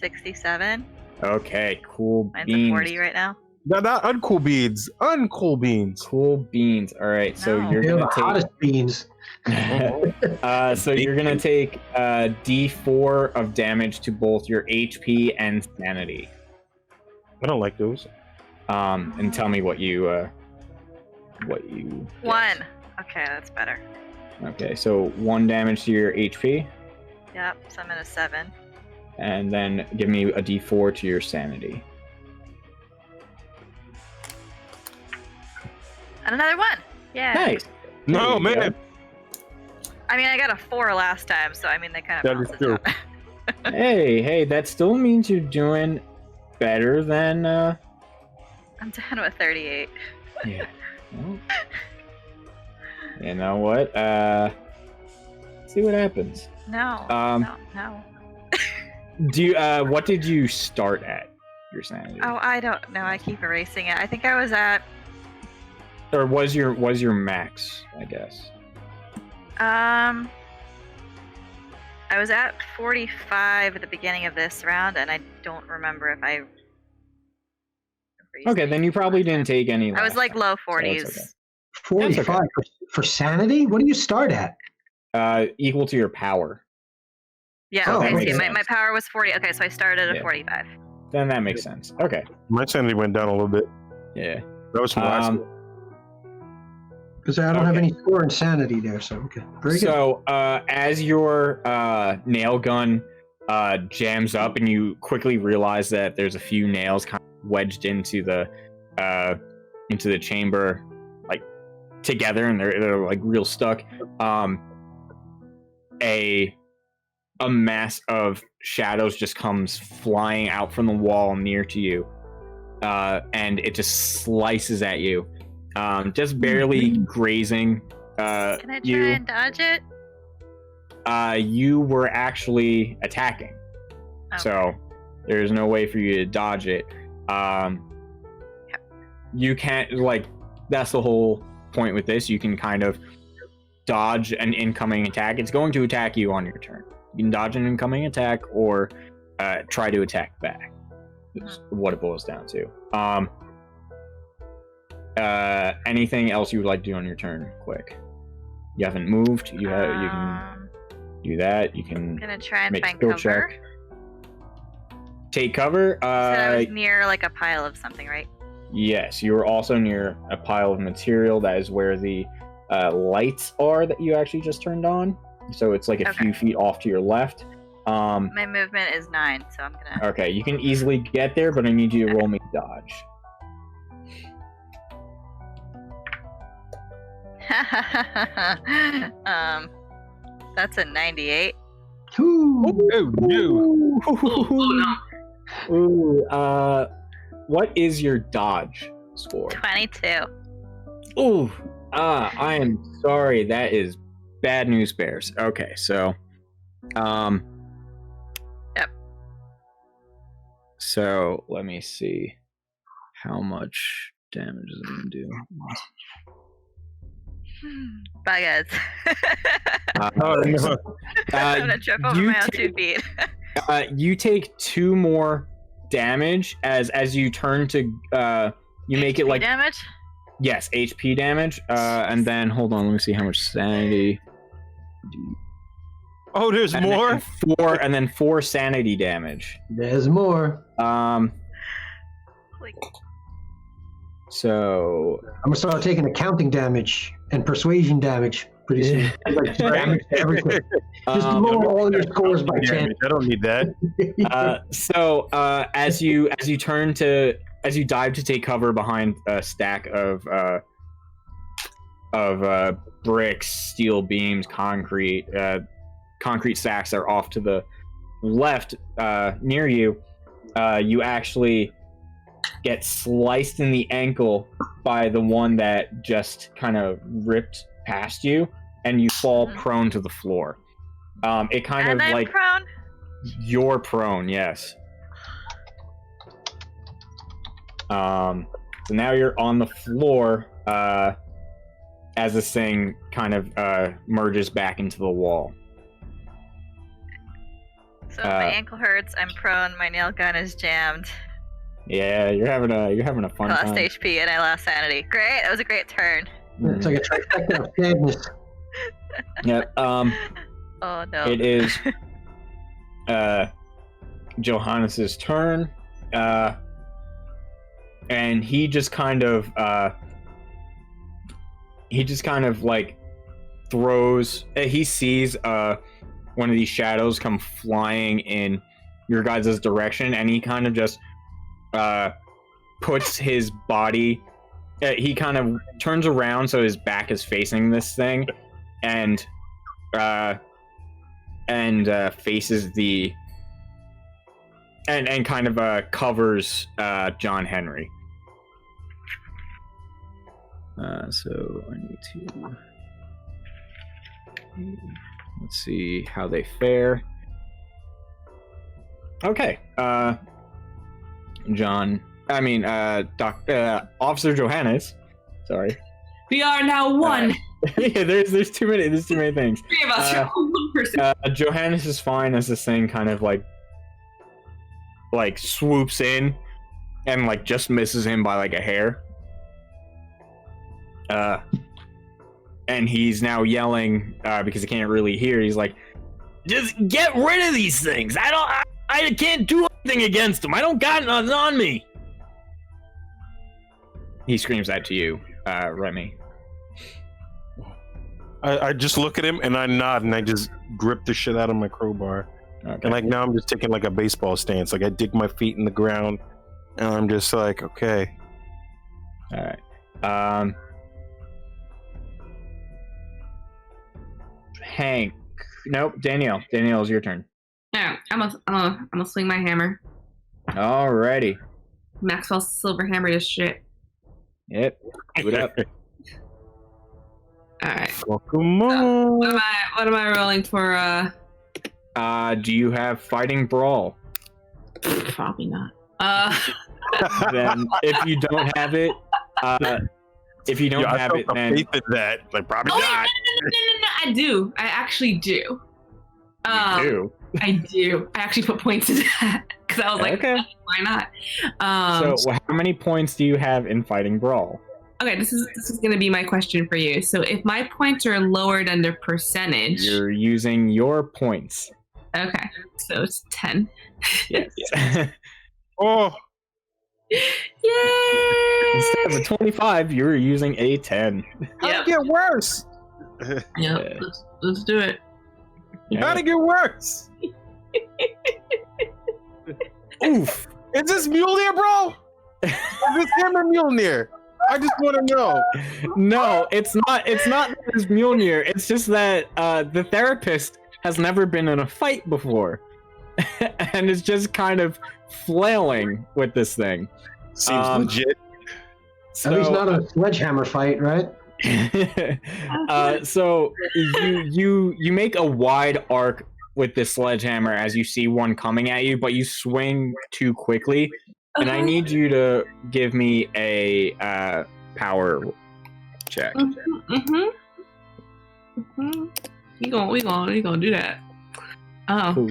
67. Okay, cool Mine's beans. a 40 right now. No, not uncool beans. Uncool beans. Cool beans. All right, so No. you're They're gonna the hottest beans. so you're gonna take D4 of damage to both your HP and sanity. I don't like those. And tell me what you get. 1. Okay, that's better. Okay, so 1 damage to your HP, Yep, so I'm at a 7. and then give me a D4 to your sanity. And another 1. Yeah. Nice. No, There you man. I mean, I got a 4 last time, so I mean, they kind of That is balance true. it out. Hey, that still means you're doing better than I'm down with 38. yeah. Well, you know what? See what happens. No. No. Do you what did you start at your sanity? Oh, I don't know. I keep erasing it. I think I was at Or was your max, I guess. I was at 45 at the beginning of this round, and I don't remember if I erased Okay, then you probably didn't take any. I was last like time, low so it's 40s. 45 okay. for sanity? What do you start at? Equal to your power. Yeah, Oh, okay, that see, makes my power was 40. Okay, so I started at Yeah. 45. Then that makes sense. Okay. My sanity went down a little bit. Yeah. That was from last week. Because I don't have Okay. any score in sanity there, so okay. Very good. So as your nail gun jams up, and you quickly realize that there's a few nails kind of wedged into the chamber, like together, and they're like real stuck. A mass of shadows just comes flying out from the wall near to you, and it just slices at you, just barely grazing. Can I try you. and dodge it? You were actually attacking, Okay. so there's no way for you to dodge it. You can't, like, that's the whole point with this. You can kind of dodge an incoming attack. It's going to attack you on your turn. You can dodge an incoming attack or try to attack back. That's what it boils down to. Anything else you would like to do on your turn? Quick. You haven't moved. You can do that. You can I'm gonna try and make find skill cover. check. Take cover. You said I was near like a pile of something, right? Yes, you are also near a pile of material. That is where the lights are that you actually just turned on. So it's like a Okay. few feet off to your left. My movement is 9, so I'm gonna. Okay, you can easily get there, but I need you to roll me dodge. That's a 98. Ooh. Oh, no. Oh, no. Ooh, what is your dodge score? 22. Ooh, I am sorry. That is bad news bears. Okay, so, Yep. So let me see how much damage is it gonna do. Bye, guys. Oh, no. I'm gonna trip over you my own take- 2 feet. You take 2 more damage as you turn to you make it HP like damage. yes, HP damage. And then hold on, let me see how much sanity. Oh, there's And more? then 4 sanity damage. There's more. Like, So I'm gonna start taking accounting damage and persuasion damage pretty soon. Like damage to everything. Just lower all your scores by 10. I don't need that. as you dive to take cover behind a stack of bricks, steel beams, concrete sacks that are off to the left near you, you actually get sliced in the ankle by the one that just kind of ripped past you, and you fall prone to the floor. It kind and of I'm like prone. you're prone, yes. So now you're on the floor as this thing kind of merges back into the wall. So my ankle hurts. I'm prone. My nail gun is jammed. Yeah, you're having a fun I lost time. HP and I lost sanity. Great. That was a great turn. It's like a trifecta of sadness. Yep. Oh no. It is Johannes's turn, and he just kind of like throws. He sees one of these shadows come flying in your guys' direction, and he kind of just puts his body he kind of turns around so his back is facing this thing, and faces the and kind of covers John Henry. So I need to let's see how they fare. Okay, Officer Johannes. Sorry. We are now one. Yeah, there's too many things. Three of us. One person. Johannes is fine as this thing kind of like swoops in and like just misses him by like a hair. And he's now yelling because he can't really hear. He's like, "Just get rid of these things! I can't do anything against them. I don't got nothing on me." He screams that to you, Remy. I just look at him and I nod and I just grip the shit out of my crowbar. Okay. And like now I'm just taking like a baseball stance. Like I dig my feet in the ground and I'm just like, okay. All right. Hank. Nope. Danielle. Danielle, it's your turn. Yeah, I'm gonna swing my hammer. Alrighty. Maxwell Silver Hammer this shit. Yep. Do it up. All right. Oh, come on. What am I rolling for? Do you have Fighting Brawl? Probably not. Then if you don't have it, then faith in that. Like probably not. No, I do. I actually do. You do. I do. I actually put points in that because I was like, okay, why not? So how many points do you have in Fighting Brawl? Okay, this is going to be my question for you. So if my points are lower than the percentage, You're using your points. okay, so it's 10. Yes. Oh, Yay! Instead of a 25, you're using a 10. how'd Yep. it get worse? Yep. Yeah. Let's do it. How'd it get worse? Oof. Is this Mjolnir, bro? Is this Hammer Mjolnir? I just want to know. No, it's not. It's not this Mjolnir. It's just that the therapist has never been in a fight before, and is just kind of flailing with this thing. Seems legit. So, At least not a sledgehammer fight, right? so you make a wide arc with this sledgehammer as you see one coming at you, but you swing too quickly, and I need you to give me a power check. We gonna do that. Oh. Who?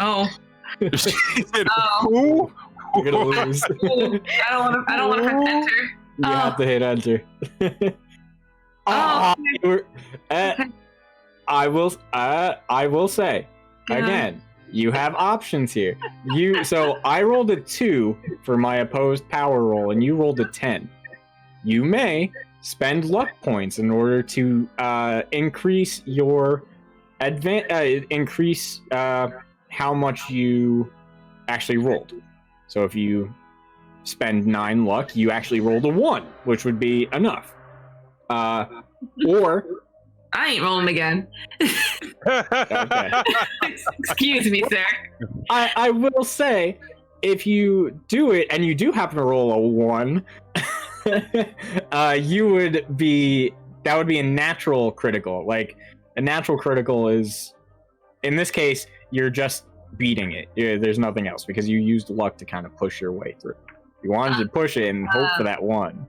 Oh. Who? You're gonna lose. I don't want to press enter. You have to hit enter. Oh. I will say again, you have options here. So I rolled a 2 for my opposed power roll, and you rolled a 10. You may spend luck points in order to increase your increase how much you actually rolled. So if you spend 9 luck, you actually rolled a 1, which would be enough. Or I ain't rolling again. okay. Excuse me, sir. I will say, if you do it and you do happen to roll a 1, that would be a natural critical. Like a natural critical is, in this case, you're just beating it. There's nothing else because you used luck to kind of push your way through. You wanted to push it and hope for that 1.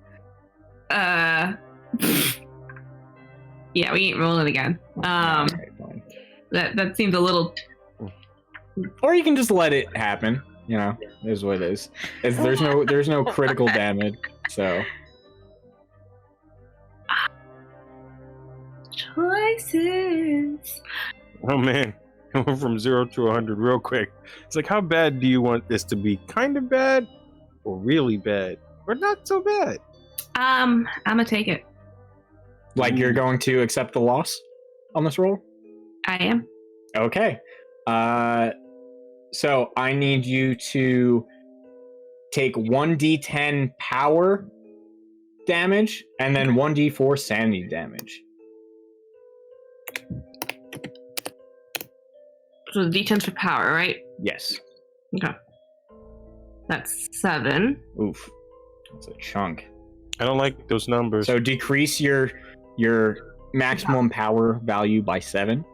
Yeah, we ain't rolling again. Okay, fine. That seems a little. Or you can just let it happen. You know, it is what it is. There's no critical damage. So Choices. Oh man, I went from 0 to 100 real quick. It's like, how bad do you want this to be? Kind of bad, or really bad, or not so bad? I'm gonna take it. like you're going to accept the loss on this roll? I am. Okay. So I need you to take 1d10 power damage, and then 1d4 sanity damage. So the D10s for power, right? Yes. Okay. That's 7. Oof. That's a chunk. I don't like those numbers. So decrease your maximum power value by 7.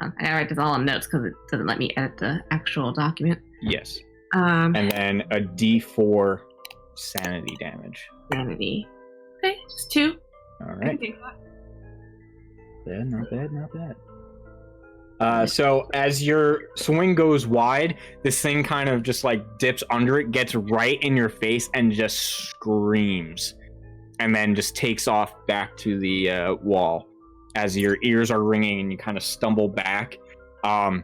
I write this all on notes because it doesn't let me edit the actual document. Yes. And And then a d4 sanity damage. sanity. Okay, just 2. All I right. can do that. Yeah, not bad, not bad. So as your swing goes wide, this thing kind of just like dips under it, gets right in your face, and just screams, and then just takes off back to the wall as your ears are ringing and you kind of stumble back, and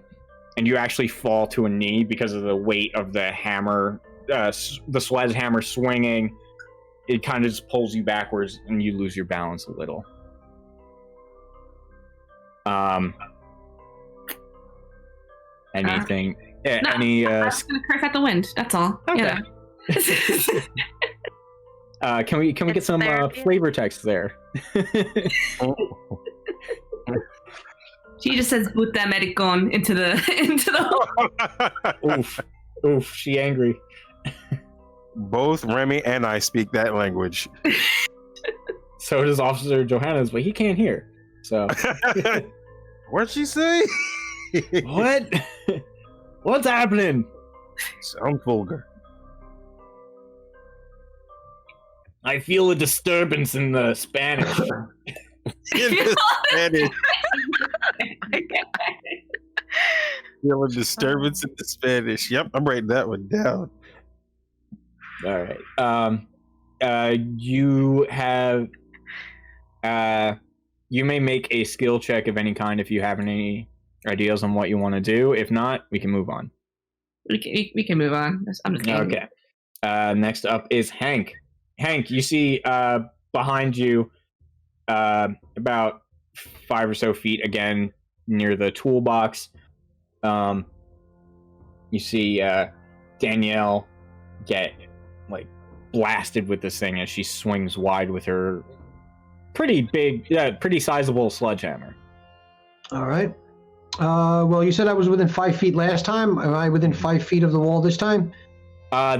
you actually fall to a knee because of the weight of the hammer, the sledgehammer swinging. It kind of just pulls you backwards and you lose your balance a little. Anything? No, any? I'm just gonna curse at the wind. That's all. Okay. Yeah. Can we get some therapy. flavor text there? She just says "boot that medicon" into the Oof, oof. She angry. Both Remy and I speak that language. So does Officer Johannes, but he can't hear. So What'd she say? what? What's happening? Sound vulgar. I feel a disturbance in the Spanish. Feel a disturbance in the Spanish. Yep, I'm writing that one down. All right. You have. You may make a skill check of any kind if you have any ideas on what you want to do. If not, we can move on. We can move on. I'm just kidding. Okay. Next up is Hank. Hank, you see behind you, about 5 or so feet again near the toolbox. You see Danielle get like blasted with this thing as she swings wide with her pretty big, pretty sizable sledgehammer. All right. Well, you said I was within 5 feet last time. Am I within 5 feet of the wall this time?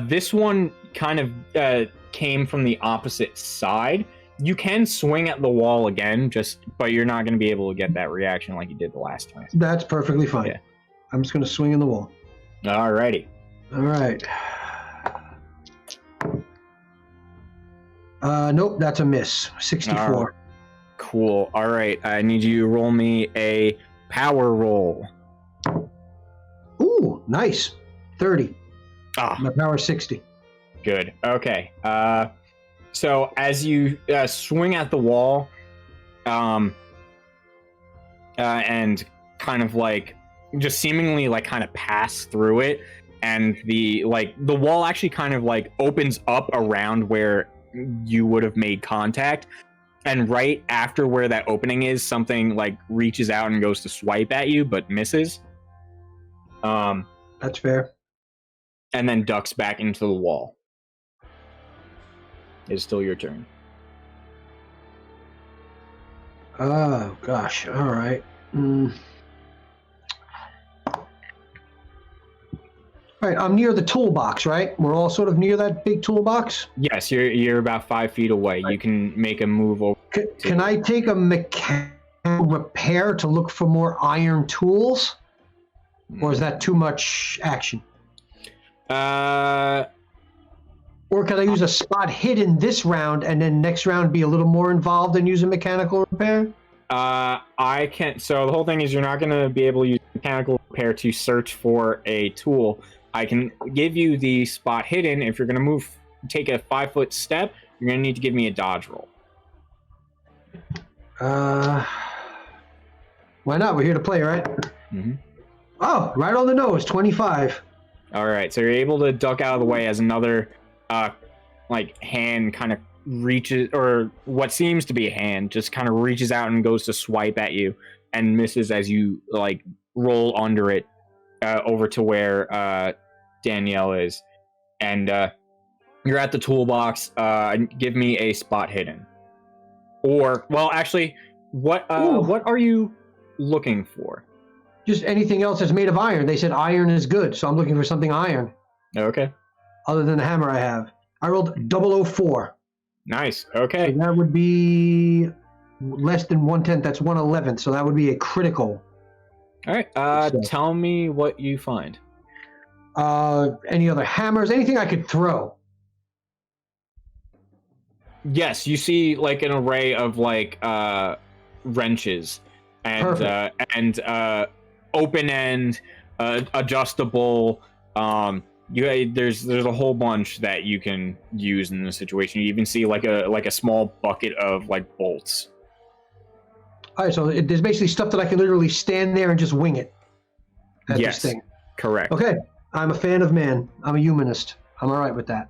This one kind of came from the opposite side. You can swing at the wall again, but you're not going to be able to get that reaction like you did the last time. That's perfectly fine. Yeah. I'm just going to swing in the wall. Alrighty. All right. Nope, that's a miss. 64. All right. Cool. All right. I need you to roll me a power roll. Ooh, nice. 30. Ah, My power is 60. good. Okay. So as you swing at the wall, and kind of like just seemingly like kind of pass through it, and the wall actually kind of like opens up around where you would have made contact, and right after where that opening is, something like reaches out and goes to swipe at you but misses. That's fair. And then ducks back into the wall. It's still your turn. Oh, gosh. All right. All right, I'm near the toolbox, right? We're all sort of near that big toolbox. Yes, you're about 5 feet away. You can make a move over. Can I take a mechanical repair to look for more iron tools? Or is that too much action? Or can I use a spot hidden this round and then next round be a little more involved and use a mechanical repair? I can't. So the whole thing is you're not going to be able to use mechanical repair to search for a tool. I can give you the spot hidden. If you're going to take a 5-foot step, you're going to need to give me a dodge roll. Why not? We're here to play, right? Mm-hmm. Oh, right on the nose, 25. All right, so you're able to duck out of the way as another, hand kind of reaches, or what seems to be a hand, just kind of reaches out and goes to swipe at you, and misses as you roll under it, over to where Danielle is, and You're at the toolbox. Give me a spot hidden. Or, well, actually, what are you looking for? Just anything else that's made of iron. They said iron is good, so I'm looking for something iron. Okay. Other than the hammer I have. I rolled 004. Nice. Okay. So that would be less than 1/10. That's 1/11. So that would be a critical. All right. Tell me what you find. Any other hammers? Anything I could throw. Yes, you see like an array of like wrenches and open end, adjustable. There's a whole bunch that you can use in this situation. You even see like a small bucket of like bolts. All right, so there's basically stuff that I can literally stand there and just wing it. At Yes, this thing. correct. Okay, I'm a fan of man. I'm a humanist. I'm all right with that.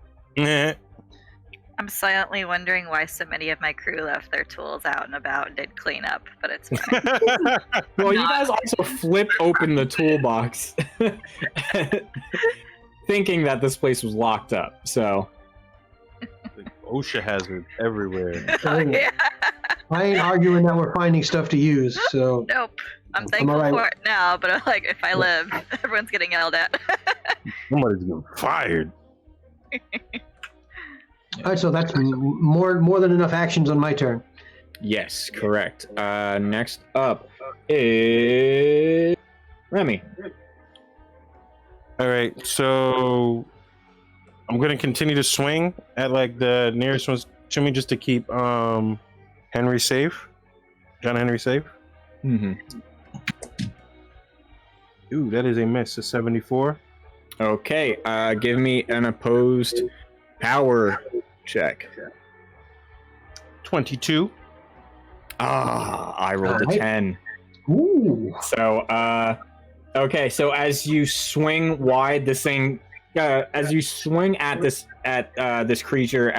I'm silently wondering why so many of my crew left their tools out and about and did clean up, but it's fine. Well, you guys also flip open the toolbox, thinking that this place was locked up. So, OSHA hazard everywhere. Oh, yeah. I ain't arguing that we're finding stuff to use. So Nope. I'm thankful for it now, but I'm like, if I live, everyone's getting yelled at. Somebody's getting fired. all right, so that's more than enough actions on my turn. yes, correct. Next up is Remy. All right, so I'm gonna continue to swing at like the nearest ones to me just to keep Henry safe, John Henry safe. Mm-hmm. Ooh, that is a miss. A 74. Okay, give me an opposed power check. 22. I rolled a Alright. 10. Ooh. So, okay, so as you swing wide, this thing, as you swing at this creature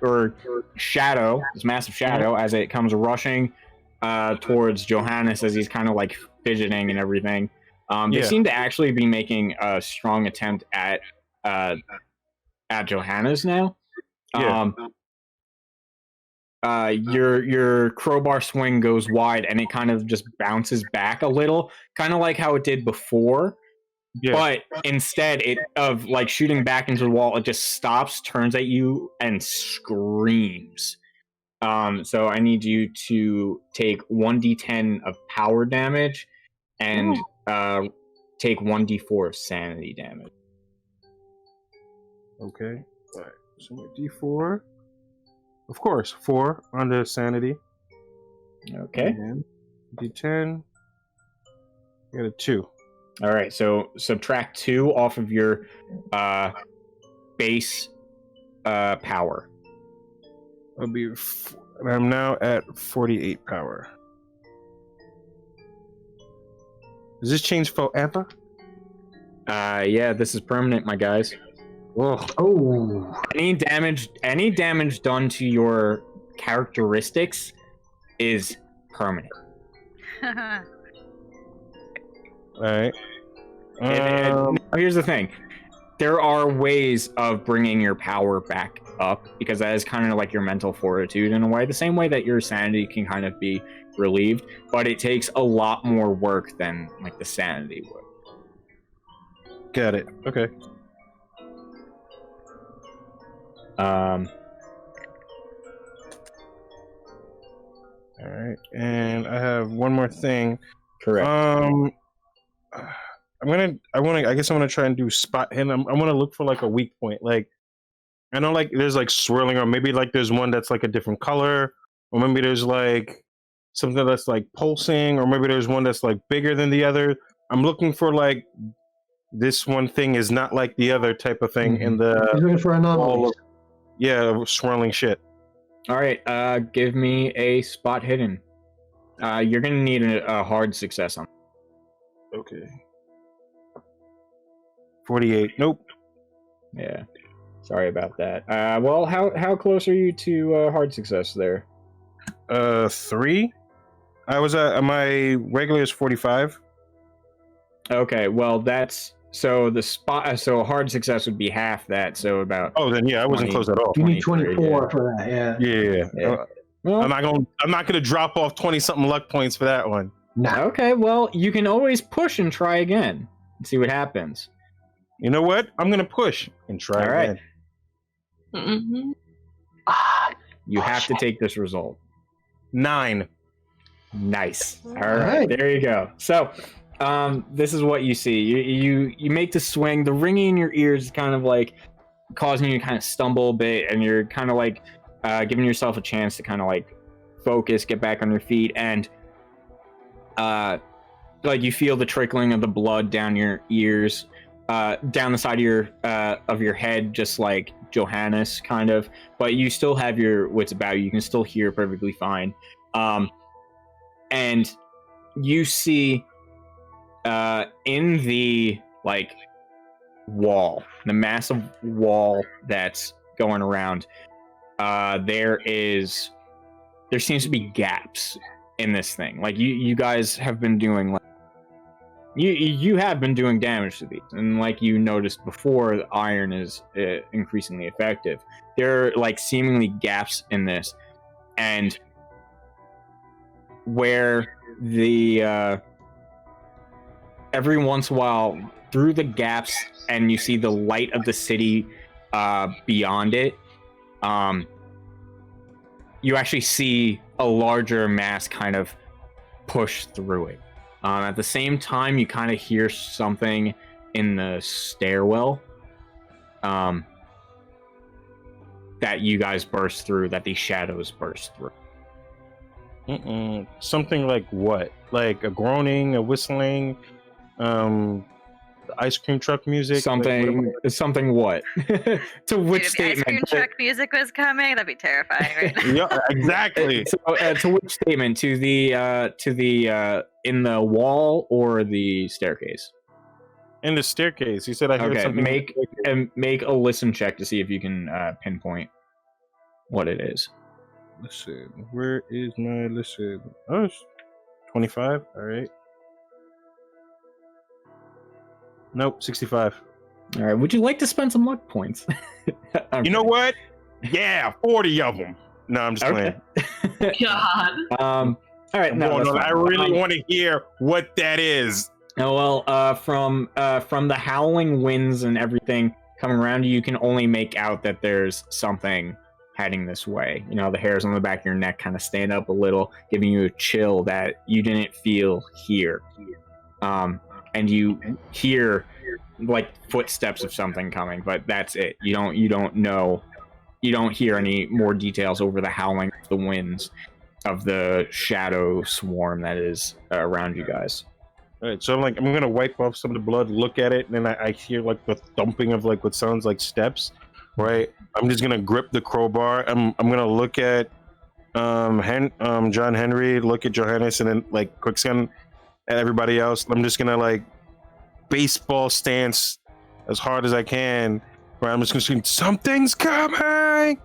or shadow, this massive shadow, as it comes rushing towards Johannes as he's kind of like fidgeting and everything. They seem to actually be making a strong attempt at Johannes now. Your crowbar swing goes wide and it kind of just bounces back a little, kind of like how it did before. Yeah. But instead of like shooting back into the wall, it just stops, turns at you, and screams. So I need you to take 1d10 of power damage and take 1d4 of sanity damage. Okay. All right. So my D4. Of course, 4 on the sanity. Okay. And D10. I got a 2. All right. So subtract 2 off of your base power. I'll be. I'm now at 48 power. Does this change forever? Yeah, this is permanent, my guys. Oh. Any damage done to your characteristics is permanent. Alright. And here's the thing. There are ways of bringing your power back up, because that is kind of like your mental fortitude in a way, the same way that your sanity can kind of be relieved, but it takes a lot more work than like the sanity would. Got it. Okay. Alright, and I have one more thing. Correct. I guess I'm gonna try and do spot hidden. I'm gonna look for like a weak point. Like, I know like there's like swirling, or maybe like there's one that's like a different color, or maybe there's like something that's like pulsing, or maybe there's one that's like bigger than the other. I'm looking for like this one thing is not like the other type of thing in the He's looking for anomalies. swirling shit. All right, give me a spot hidden. You're gonna need a hard success on. Okay. 48. Nope. Yeah, sorry about that. Well, how close are you to hard success there? 3. I was at my regular is 45. Okay, well that's So the spot, so a hard success would be half that. So about. Oh, then yeah, I wasn't 20. close at all. You need 23, 24 for that, yeah. Yeah. Yeah. Well, I'm not gonna drop off 20 something luck points for that one. Nah. okay. Well, you can always push and try again and see what happens. You know what? I'm gonna push and try All right. again. Mm-hmm. You have to take this result. 9. Nice. All right. right, there you go. So, this is what you see. You make the swing. The ringing in your ears is kind of like causing you to kind of stumble a bit, and you're kind of like giving yourself a chance to kind of like focus, get back on your feet, and like you feel the trickling of the blood down your ears, down the side of your head, just like Johannes, kind of. But you still have your wits about you. You can still hear perfectly fine. And you see in the like wall, the massive wall that's going around, there seems to be gaps in this thing. Like you guys have been doing like you have been doing damage to these, and like you noticed before, the iron is increasingly effective. There are like seemingly gaps in this, and where the every once in a while through the gaps, and you see the light of the city beyond it, you actually see a larger mass kind of push through it. At the same time, you kind of hear something in the stairwell that you guys burst through, that these shadows burst through. Something like what? Like a groaning, a whistling, ice cream truck music? Something what? To which Dude, if the ice statement? cream truck music was coming, that'd be terrifying right now. Yeah, exactly. So, to which statement? To the in the wall or the staircase? In the staircase. You said I heard Okay, something. make a listen check to see if you can pinpoint what it is. Listen, where is my listen? Oh, it's 25. All right. Nope, 65. All right. Would you like to spend some luck points? You know what? Yeah, 40 of them. No, I'm just playing. God. All right. No, that's fine. I really want to hear what that is. Oh well. From the howling winds and everything coming around you, you can only make out that there's something heading this way. You know, the hairs on the back of your neck kind of stand up a little, giving you a chill that you didn't feel here. And you hear like footsteps of something coming, but that's it. You don't know. You don't hear any more details over the howling of the winds of the shadow swarm that is around you guys. All right, so I'm gonna wipe off some of the blood, look at it, and then I hear like the thumping of like what sounds like steps. Right, I'm just gonna grip the crowbar. I'm gonna look at John Henry, look at Johannes, and then like quick scan at everybody else. I'm just gonna like baseball stance as hard as I can, where I'm just gonna scream, "Something's coming!"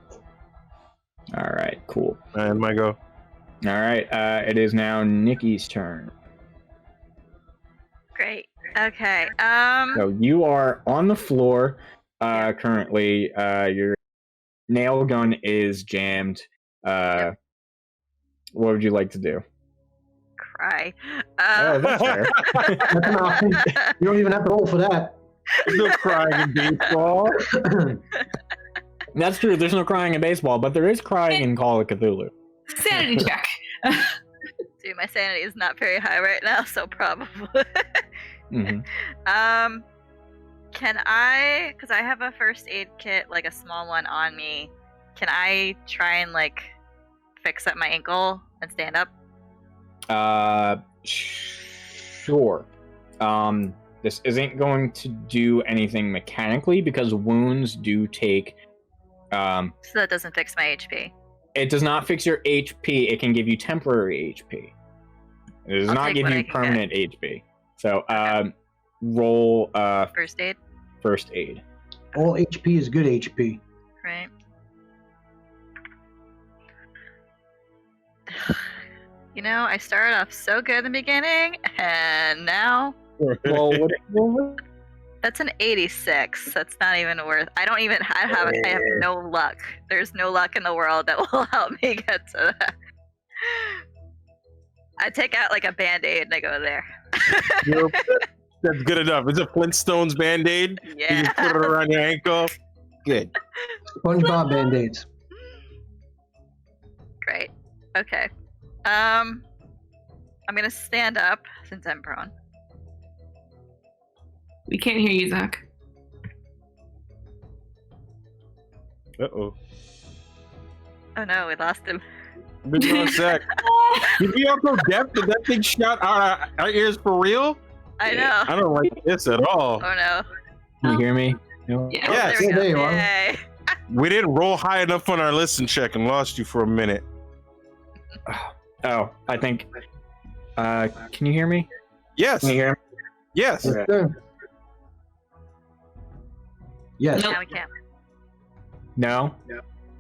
All right, cool. And I go. All right, it is now Nikki's turn. Great. Okay. So you are on the floor currently. Your nail gun is jammed. What would you like to do? Cry. Oh, that's fair. That's an option. You don't even have to roll for that. There's no crying in baseball. That's true. There's no crying in baseball, but there is crying in Call of Cthulhu. Sanity check. Dude, my sanity is not very high right now, so probably. Mm-hmm. Can I, because I have a first aid kit, like a small one on me, can I try and like fix up my ankle and stand up? Sure. This isn't going to do anything mechanically because wounds do take. So that doesn't fix my HP. It does not fix your HP. It can give you temporary HP. It does not give you permanent HP. So, roll First aid. First aid. All HP is good HP. Right. You know, I started off so good in the beginning, and now Well, what That's an 86. That's not even worth. I have no luck. There's no luck in the world that will help me get to that. I take out like a band-aid and I go there. That's good enough. It's a Flintstones Band-Aid. Yeah. You just put it around your ankle. Good. SpongeBob Band-Aids. Great. Okay. I'm gonna stand up since I'm prone. We can't hear you, Zach. Uh-oh. Oh no, we lost him. Big on Zach. Did we all go deaf? Did that thing shout out our ears for real? I know. I don't like this at all. Oh no. Can you hear me? No? Yeah. Yes. There we go. There you are. Yay. We didn't roll high enough on our listen check and lost you for a minute. Oh, I think. Can you hear me? Yes. Can you hear me? Yes. Okay. Sure. Yes. Nope. Now we can't. No.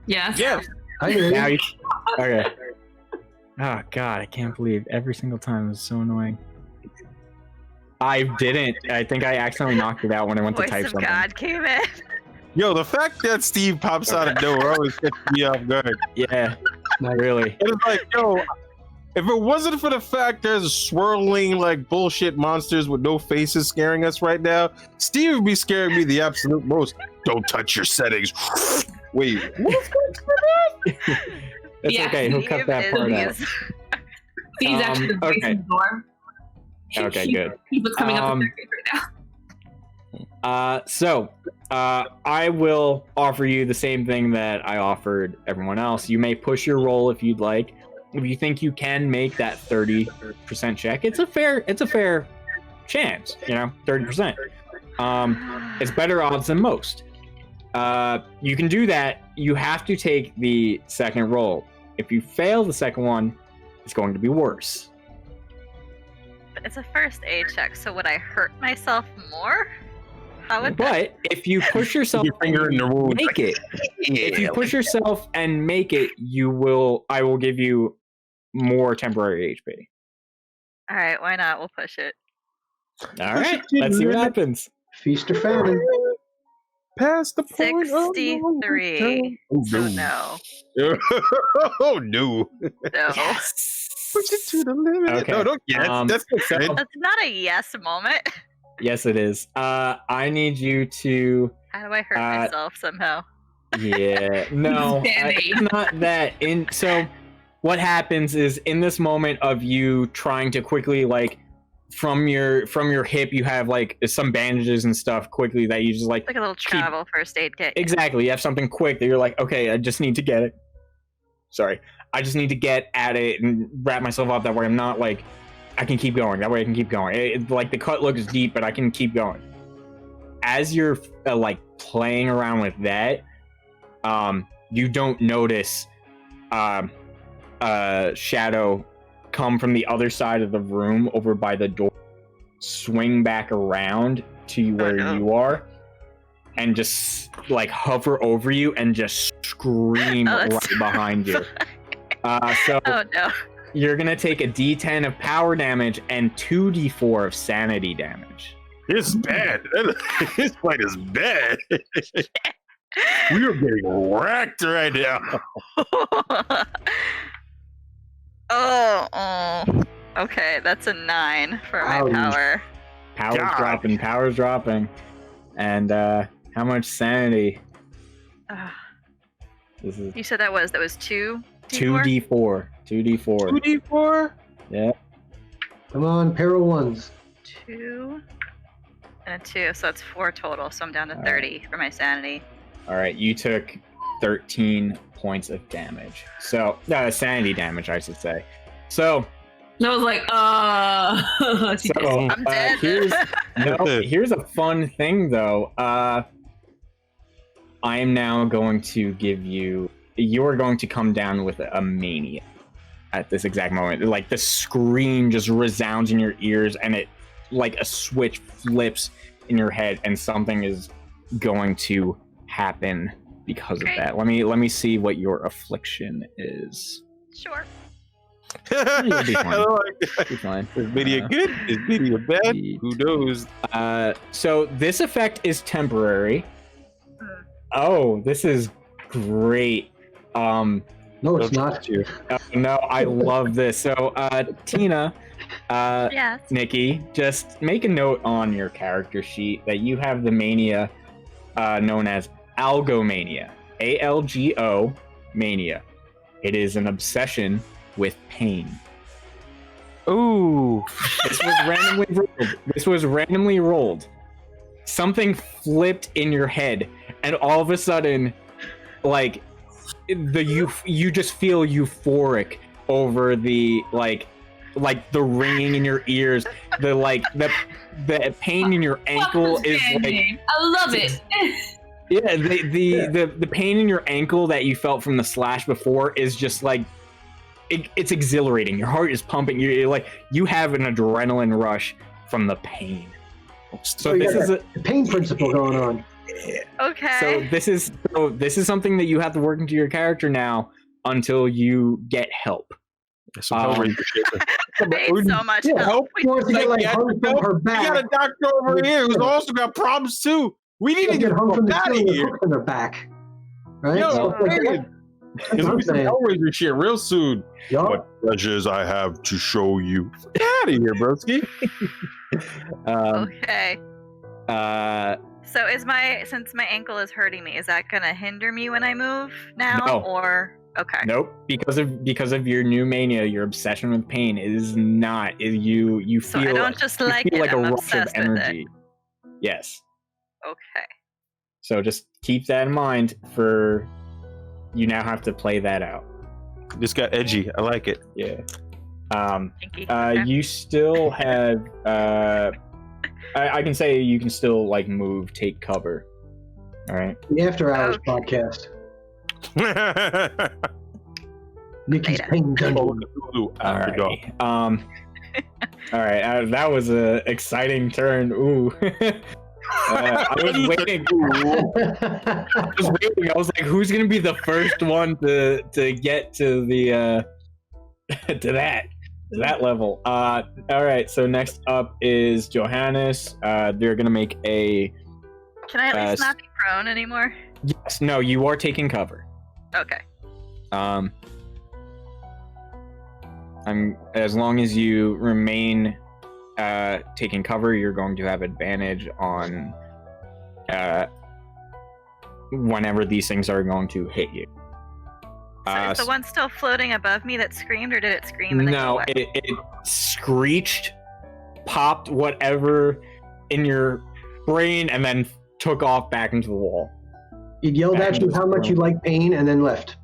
Yes. Yes. I hear Now you. you. Okay. Oh God, I can't believe every single time is so annoying. I didn't. I think I accidentally knocked it out when I went to Voice type of something. God came in. Yo, the fact that Steve pops out of nowhere always gets me off guard. Yeah, Nice. really. It's like, yo, if it wasn't for the fact there's swirling like bullshit monsters with no faces scaring us right now, Steve would be scaring me the absolute most. Don't touch your settings. Wait, what? It's Yeah, okay. He'll cut that part out. Steve's actually the voice okay. in the door. Okay, good. He's what's coming up Um, with right now. So, I will offer you the same thing that I offered everyone else. You may push your roll if you'd like. If you think you can make that 30% check, it's a fair chance. 30%. It's better odds than most. You can do that. You have to take the second roll. If you fail the second one, it's going to be worse. But it's a first aid check, so would I hurt myself more? How would that? But if you push yourself Your finger and in the wound. make it, if you push yourself and make it, I will give you more temporary HP. All right, why not? We'll push it. All right, let's see what happens. Feast or famine. Past the point. 63. So no. Oh no. No. Push it to the limit. Okay. No, don't yes. That's so- good. That's not a yes moment. Yes, it is. I need you to. How do I hurt myself somehow? Yeah, no, Sanity. it's not that. So, what happens is in this moment of you trying to quickly from your hip, you have some bandages and stuff quickly that you just Like a little travel first aid kit. Exactly. You have something quick that you're like, okay, I just need to get it. Sorry. I just need to get at it and wrap myself up that way. I'm not I can keep going. That way I can keep going. The cut looks deep, but I can keep going. As you're playing around with that, you don't notice shadow come from the other side of the room over by the door, swing back around to where you are, and just hover over you and just scream right behind you. So Oh no. you're gonna take a D10 of power damage and 2d4 of sanity damage. It's bad. This fight is bad. We are getting wrecked right now. Oh. Okay, that's a 9 for my Ouch. power. Power's dropping. And how much sanity? This is You said that was 2? 2d4. 2d4. 2d4? Yeah. Come on, pair of ones. 2 and a 2, so that's 4 total. So I'm down to All 30 for my sanity. All right, you took 13 points of damage. So, sanity damage, I should say. So, And I was like, I'm dead. here's a fun thing, though. I am now going to give you... You're going to come down with a mania at this exact moment. The scream just resounds in your ears, and it, a switch flips in your head, and something is going to happen because of Great. that. Let me see what your affliction is. Sure. You'll be fine. I like that. Be fine. Is media good? Is media bad? Who knows? So this effect is temporary. Oh, this is great. No, it's not. No, I love this. So, Tina, Yes. Nikki, just make a note on your character sheet that you have the mania known as algomania. ALGO mania. It is an obsession with pain. Ooh. This was randomly rolled. Something flipped in your head, and all of a sudden, like, you just feel euphoric over the like the ringing in your ears, the pain in your ankle is like, I love it. yeah, the pain in your ankle that you felt from the slash before is just like it's exhilarating. Your heart is pumping. You're like, you have an adrenaline rush from the pain. So this is the pain principle going on. Okay. So this is something that you have to work into your character now until you get help. Some Hellraiser shit. I need so much help. She wants to get like hung from her We back. got a doctor over here who's also got problems too. We need to get hung from the out of ceiling with here. hooks in her back. Right? Yo, So, like, man. that's There's what gonna I'm be some saying. Hellraiser shit real soon. Yup. What pleasures I have to show you. Get out of here, broski. Okay. So since my ankle is hurting me, is that gonna hinder me when I move now? No. Or okay. Nope. Because of your new mania, your obsession with pain is not. You So feel. I don't just you like feel it. like I'm a rush of obsessed with it. energy. Yes. Okay. So just keep that in mind. For you now have to play that out. This got edgy. I like it. Yeah. Kinky. Okay. You still have. I can say you can still like move, take cover. All right. The After Hours Okay. podcast. Nikki's Later. pain dungeon. All right. All right. That was a exciting turn. Ooh. I was waiting. I was like, who's gonna be the first one to get to the to that level? All right. So next up is Johannes. They're gonna make a. Can I at least not be prone anymore? Yes. No. You are taking cover. Okay. As long as you remain taking cover, you're going to have advantage on whenever these things are going to hit you. So is the one still floating above me that screamed, or did it scream and then go No, away? it screeched, popped whatever in your brain, and then took off back into the wall. He yelled at you how much you like pain and then left.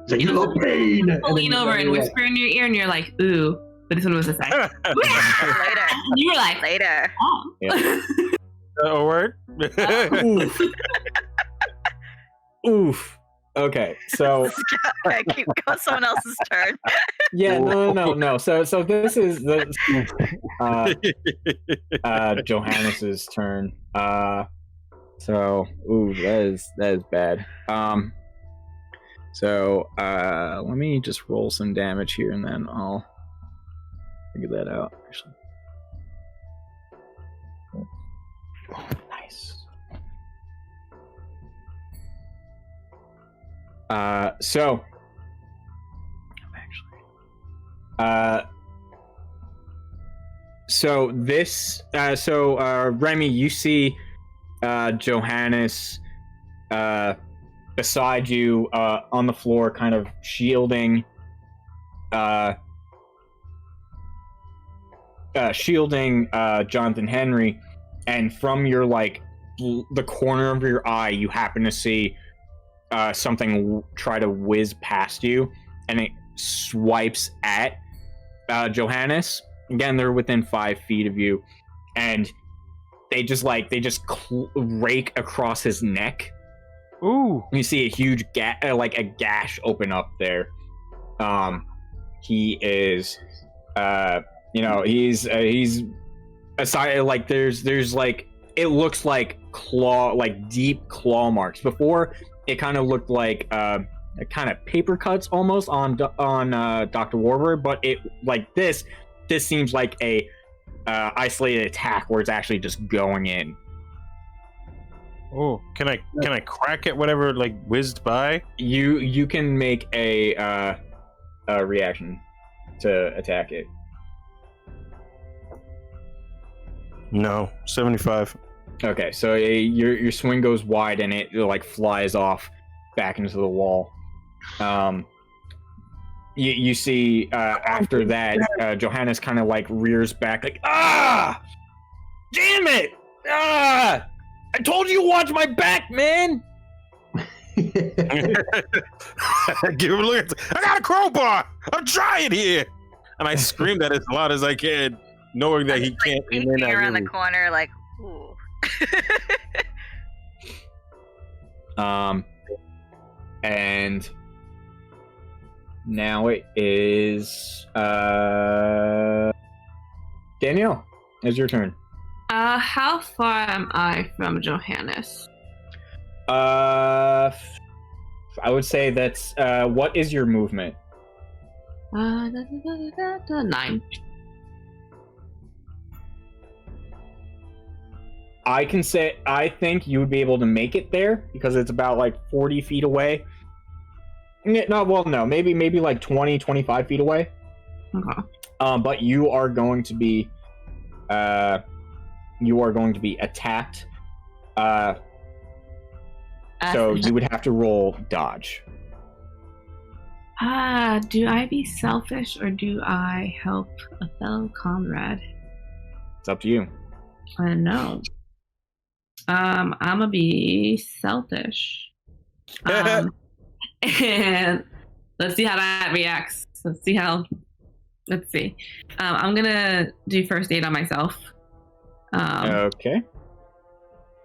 He's like, you love pain! And I'll lean then over and left. whisper in your ear, and you're like, ooh. But this one was a sign. Later. You were like, Later. oh. Yeah. A word? Oof. Oof. Okay, so Okay, keep going. Someone else's turn. yeah, no. So this is the Johannes's turn. So that is bad. So let me just roll some damage here, and then I'll figure that out. Actually, nice. Remy, you see Johannes beside you on the floor, kind of shielding Jonathan Henry, and from your the corner of your eye, you happen to see something try to whiz past you, and it swipes at Johannes. Again, they're within 5 feet of you, and they just rake across his neck. Ooh! You see a huge a gash open up there. He is, he's aside. There's it looks like deep claw marks. Before it kind of looked like kind of paper cuts almost on Dr. Warburg, but it like this seems like a isolated attack where it's actually just going in. Oh, can I crack at whatever like whizzed by? You can make a reaction to attack it. No, 75. Okay, so your swing goes wide and it like flies off back into the wall. You see after that, Johannes kind of like rears back like, ah, damn it, ah, I told you to watch my back, man. Give him a look. I got a crowbar. I'm trying here, and I scream that as loud as I can, knowing that he can't. Like, peeking around the corner, like, ooh. And now it is Danielle. It's your turn. How far am I from Johannes? I would say that's what is your movement? 9. I think you would be able to make it there because it's about like 40 feet away. No, maybe like 20, 25 feet away. Okay. But you are going to be attacked. So you would have to roll dodge. Do I be selfish or do I help a fellow comrade? It's up to you. I don't know. I'm gonna be selfish. And let's see how that reacts. Let's see. I'm gonna do first aid on myself. Okay.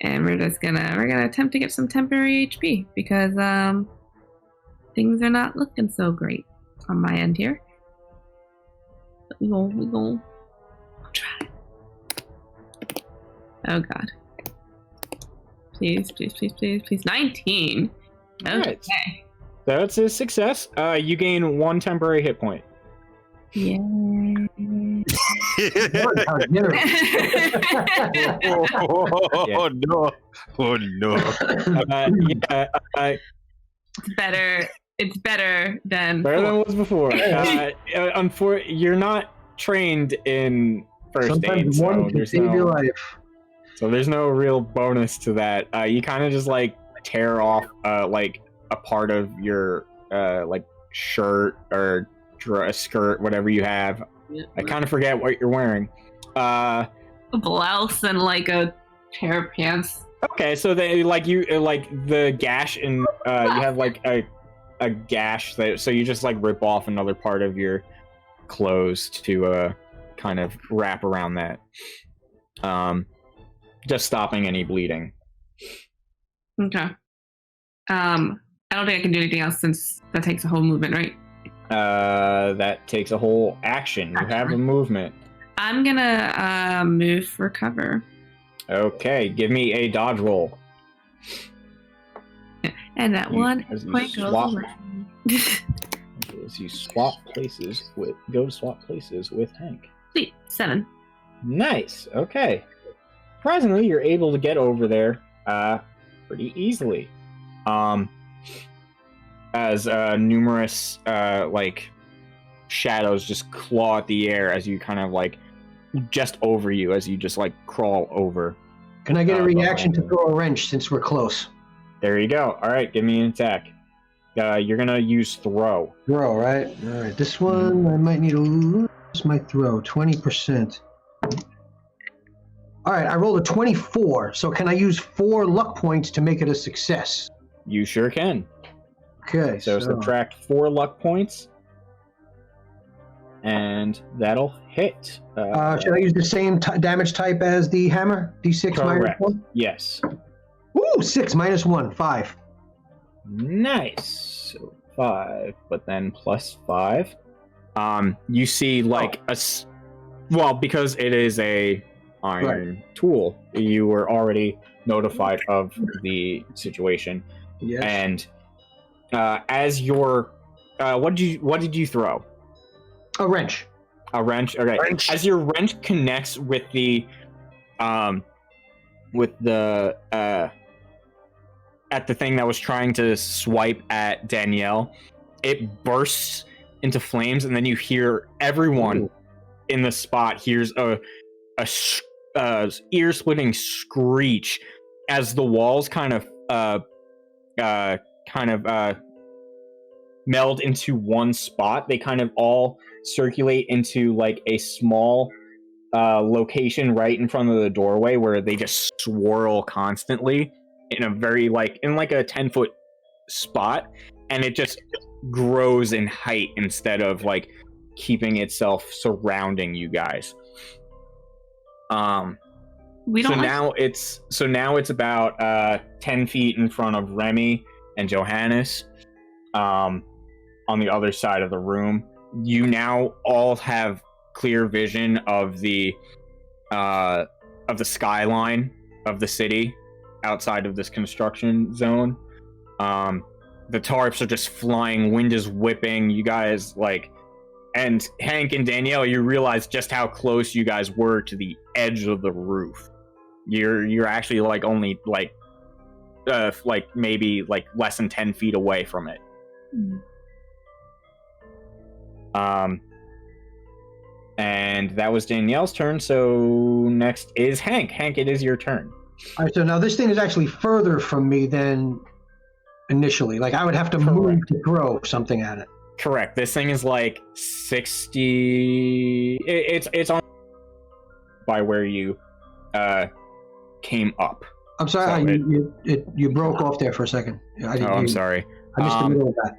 And we're gonna attempt to get some temporary HP because things are not looking so great on my end here. But we gonna try. Oh god. Please. 19. Okay. Right. That's a success. You gain 1 temporary hit point. Yeah. Oh no! Oh no! It's better than it was before. You're not trained in first Sometimes aid, one can save your life. So there's no real bonus to that. You kind of just like tear off like a part of your like shirt or a skirt, whatever you have. I kind of forget what you're wearing. A blouse and like a pair of pants. Okay, so they like the gash and you have like a gash so you just like rip off another part of your clothes to kind of wrap around that. Just stopping any bleeding. Okay. I don't think I can do anything else since that takes a whole movement, right? That takes a whole action. You have a movement. I'm gonna move for cover. Okay, give me a dodge roll. And that one point goes away. As you swap places with Hank. Sweet. 7. Nice. Okay. Surprisingly, you're able to get over there pretty easily. As numerous like shadows just claw at the air as you kind of like just over you as you just like crawl over. Can I get a reaction to throw a wrench since we're close? There you go. All right, give me an attack. You're gonna use throw. Throw, right? All right. This one I might need to lose my throw. 20%. All right. I rolled a 24. So can I use 4 luck points to make it a success? You sure can. Okay. So subtract 4 luck points, and that'll hit. Should I use the same damage type as the hammer? D6 correct. -1? Yes. Ooh, 6 -1, 5. Nice. So 5, but then plus 5. You see like well, because it is a iron tool, you were already notified of the situation. Yes. And as your what did you throw? A wrench. A wrench. Okay. Wrench. As your wrench connects with the at the thing that was trying to swipe at Danielle, it bursts into flames, and then you hear everyone in the spot hears a ear-splitting screech as the walls kind of meld into one spot. They kind of all circulate into like a small location right in front of the doorway where they just swirl constantly in a very in a 10-foot spot, and it just grows in height instead of like keeping itself surrounding you guys. We don't. Now it's about 10 feet in front of Remy and Johannes. On the other side of the room, you now all have clear vision of the skyline of the city outside of this construction zone. The tarps are just flying, wind is whipping. You guys and Hank and Danielle, you realize just how close you guys were to the edge of the roof. You're actually only maybe less than 10 feet away from it. And that was Danielle's turn, so next is Hank. Hank, it is your turn. All right, so now this thing is actually further from me than initially. I would have to move to throw something at it. Correct. This thing is 60. It's on by where you came up. I'm sorry, So you broke off there for a second. I'm sorry. I missed the middle of that.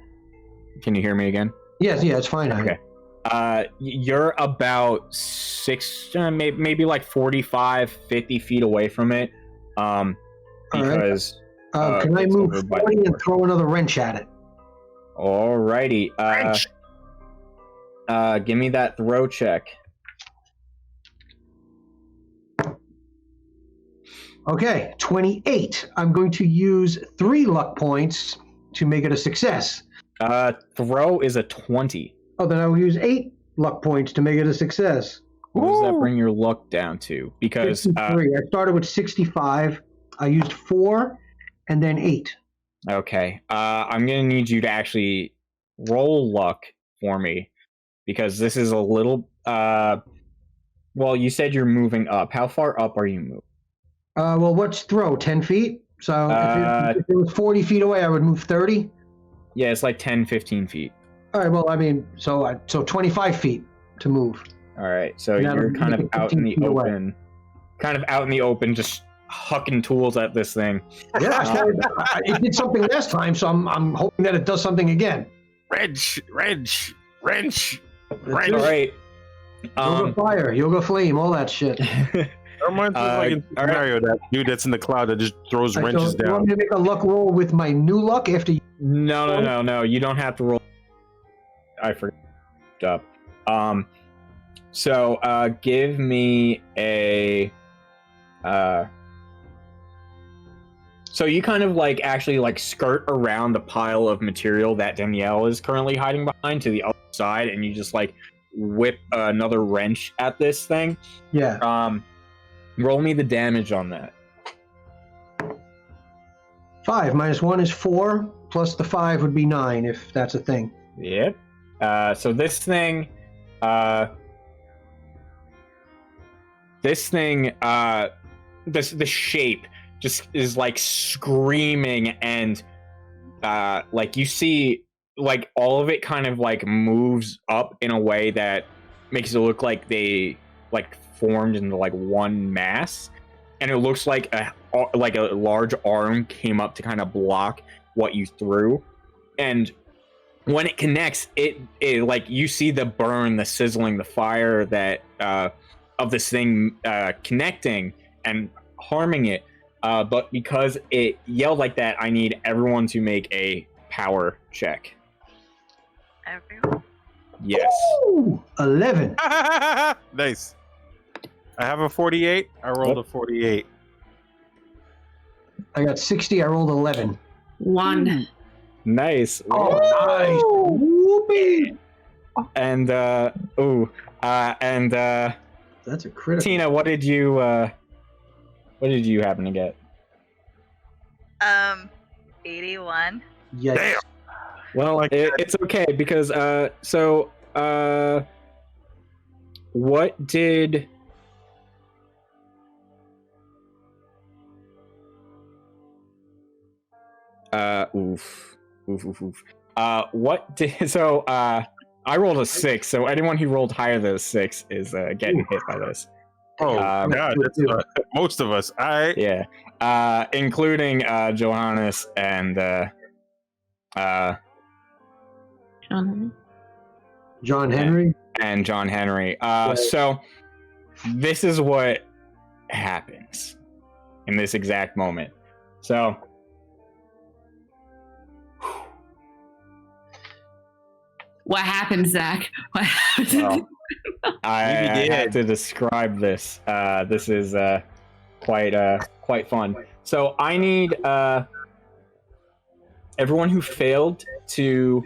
Can you hear me again? Yes, yeah, it's fine. Okay. You're about maybe 45, 50 feet away from it. Because can I move 40 and throw another wrench at it? Alrighty. Give me that throw check. Okay, 28. I'm going to use 3 luck points to make it a success. Throw is a 20. Oh, then I will use 8 luck points to make it a success. What does that bring your luck down to? Because 53. I started with 65. I used 4 and then 8. Okay. I'm gonna need you to actually roll luck for me, because this is a little. Well, you said you're moving up. How far up are you moving? Well, what's throw? 10 feet. So if it was 40 feet away, I would move 30. Yeah, it's 10, 15 feet. All right. Well, I mean, so 25 feet to move. All right. So you're kind of out in the open. Kind of out in the open, just hucking tools at this thing. Yeah, it did something last time, so I'm hoping that it does something again. Wrench. All right. Yoga fire, yoga flame, all that shit. That reminds me in Mario, that dude that's in the cloud that just throws wrenches so down. You want me to make a luck roll with my new luck after you... No. You don't have to roll. I forgot. So give me a. So you kind of actually skirt around the pile of material that Danielle is currently hiding behind to the other side, and you just whip another wrench at this thing. Yeah. Roll me the damage on that. 5 minus 1 is 4, plus the 5 would be 9 if that's a thing. Yep. So this thing, the shape just is screaming, and you see all of it kind of moves up in a way that makes it look like they formed into one mass, and it looks like a large arm came up to kind of block what you threw. And when it connects, it you see the burn, the sizzling, the fire that of this thing connecting and harming it. But because it yelled like that, I need everyone to make a power check. Everyone? Yes. Ooh, 11. Nice. I have a 48. I rolled a 48. I got 60. I rolled 11. 1. Nice. Oh, nice. Whoopee. And That's a critical. Tina, what did you happen to get? 81. Yikes. Well, it's okay because what did what did I rolled a 6, so anyone who rolled higher than a 6 is getting hit by this. Oh God, that's most of us. Yeah, including Johannes and John Henry. And John Henry. So this is what happens in this exact moment. So What happened, Zach? What happened? well, I had to describe this. This is quite fun. So I need everyone who failed to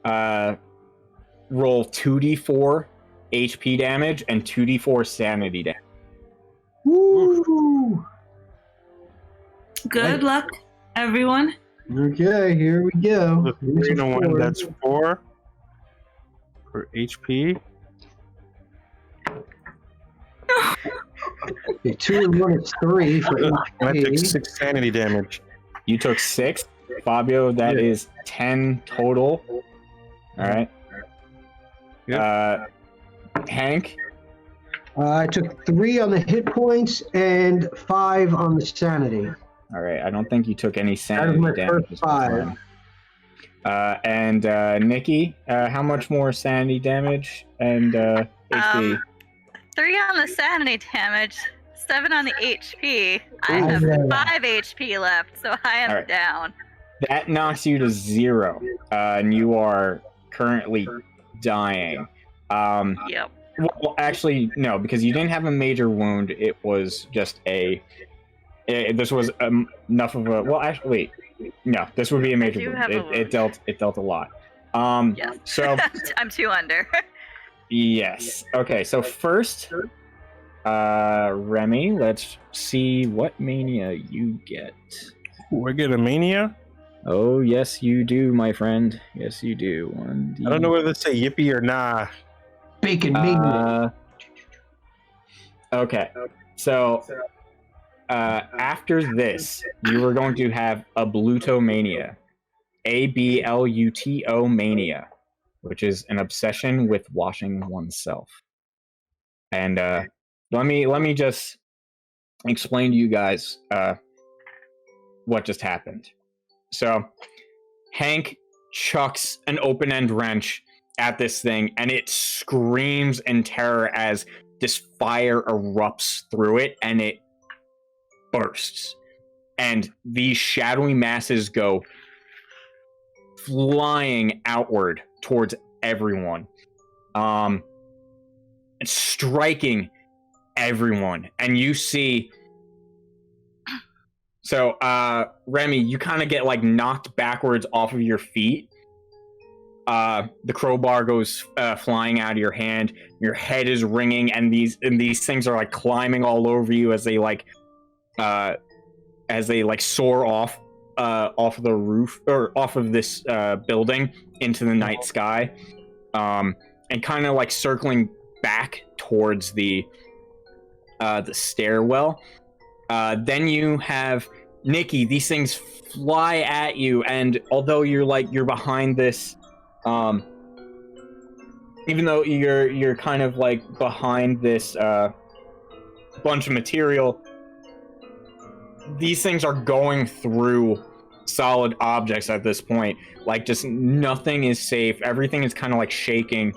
roll 2d4 HP damage and 2d4 sanity damage. Woo! Good luck, everyone. Okay, here we go. The 3 and a 1, that's 4 for HP. Okay, 2 and 1 is 3 for And I took HP. 6 sanity damage. You took 6, Fabio. That is 10 total. All right. Yep. Hank. I took 3 on the hit points and 5 on the sanity. All right. I don't think you took any That was sanity my damage. first 5. And Nikki, how much more sanity damage and HP? 3 on the sanity damage, 7 on the HP. I Ooh. have Okay. 5 HP left, so I am Alright. down. That knocks you to 0, and you are currently dying. Yep. Well, actually, no, because you didn't have a major wound. It was just this was enough of a. Well, actually, wait, no, this would be a major do wound. have a It dealt a lot. Yes. So I'm 2 under. yes. Okay. So first, Remy, let's see what mania you get. Ooh, I get a mania. Oh yes, you do, my friend. Yes, you do. I don't know whether to say yippee or nah. Bacon mania. Okay. So after this, you are going to have a Blutomania. ABLUTO mania, which is an obsession with washing oneself. And let me just explain to you guys what just happened. So Hank chucks an open-end wrench at this thing, and it screams in terror as this fire erupts through it, and it bursts. And these shadowy masses go flying outward towards everyone, striking everyone. And you see, so Remy, you kind of get like knocked backwards off of your feet. The crowbar goes flying out of your hand. Your head is ringing, and these things are like climbing all over you as they soar off of the roof or off of this building into the night sky, and kind of like circling back towards the stairwell. Then you have Nikki. These things fly at you, and although you're behind this, even though you're kind of like behind this bunch of material, these things are going through solid objects at this point. Like, just nothing is safe. Everything is kind of like shaking.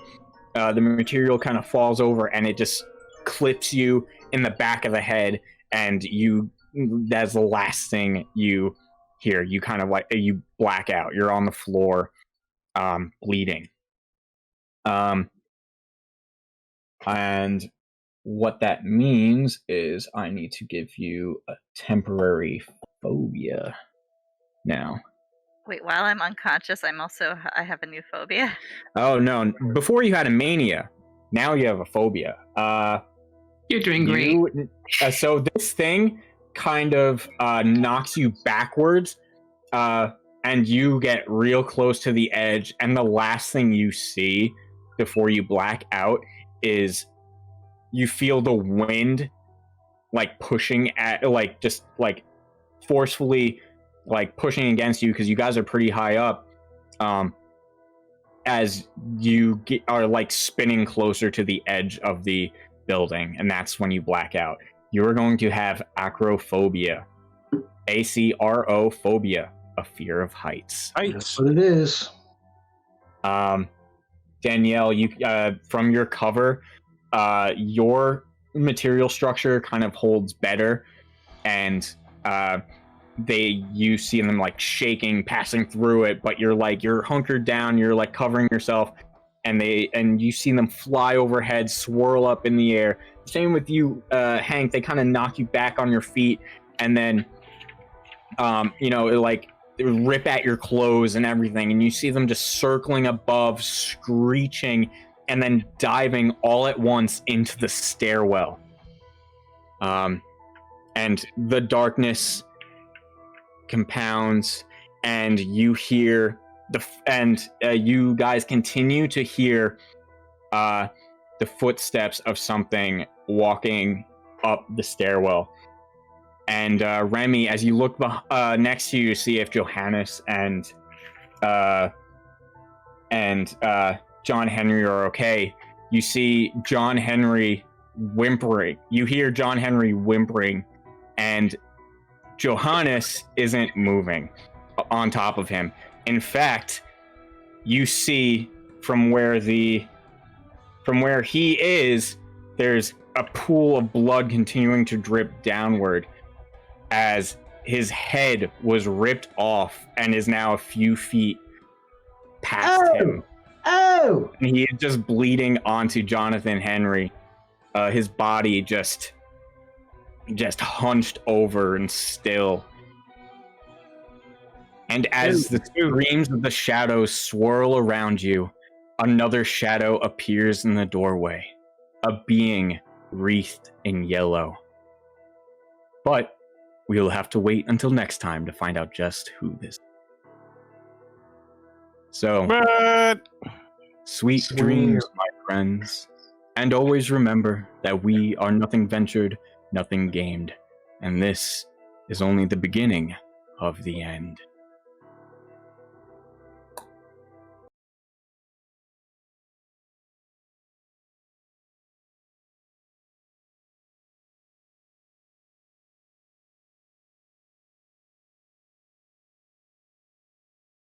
The material kind of falls over, and it just clips you in the back of the head, and that's the last thing you hear. You kind of like, you black out. You're on the floor, bleeding. And what that means is I need to give you a temporary phobia now. Wait, while I'm unconscious, I have a new phobia. Oh no! Before you had a mania, now you have a phobia. You're doing great. So this thing kind of knocks you backwards, and you get real close to the edge. And the last thing you see before you black out is you feel the wind, like pushing at, like just like forcefully, like pushing against you because you guys are pretty high up. As you are like spinning closer to the edge of the building, and that's when you black out. You're going to have acrophobia. ACRO phobia, a fear of heights. That's what it is. Danielle, you from your cover, your material structure kind of holds better, and you see them like shaking, passing through it, but you're hunkered down, you're like covering yourself, and you see them fly overhead, swirl up in the air. Same with you, Hank. They kind of knock you back on your feet, and then like rip at your clothes and everything, and you see them just circling above, screeching, and then diving all at once into the stairwell. And the darkness compounds, and you hear you guys continue to hear the footsteps of something walking up the stairwell. And Remy, as you look next to you, see if Johannes and John Henry are okay. You see John Henry whimpering. You hear John Henry whimpering, and Johannes isn't moving on top of him. In fact, you see from where he is, there's a pool of blood continuing to drip downward as his head was ripped off and is now a few feet past him. Oh! And he is just bleeding onto Jonathan Henry. His body just hunched over and still. And as the screams of the shadows swirl around you, another shadow appears in the doorway, a being wreathed in yellow. But we'll have to wait until next time to find out just who this is. So, sweet dreams, my friends. And always remember that we are nothing ventured, nothing gained. And this is only the beginning of the end.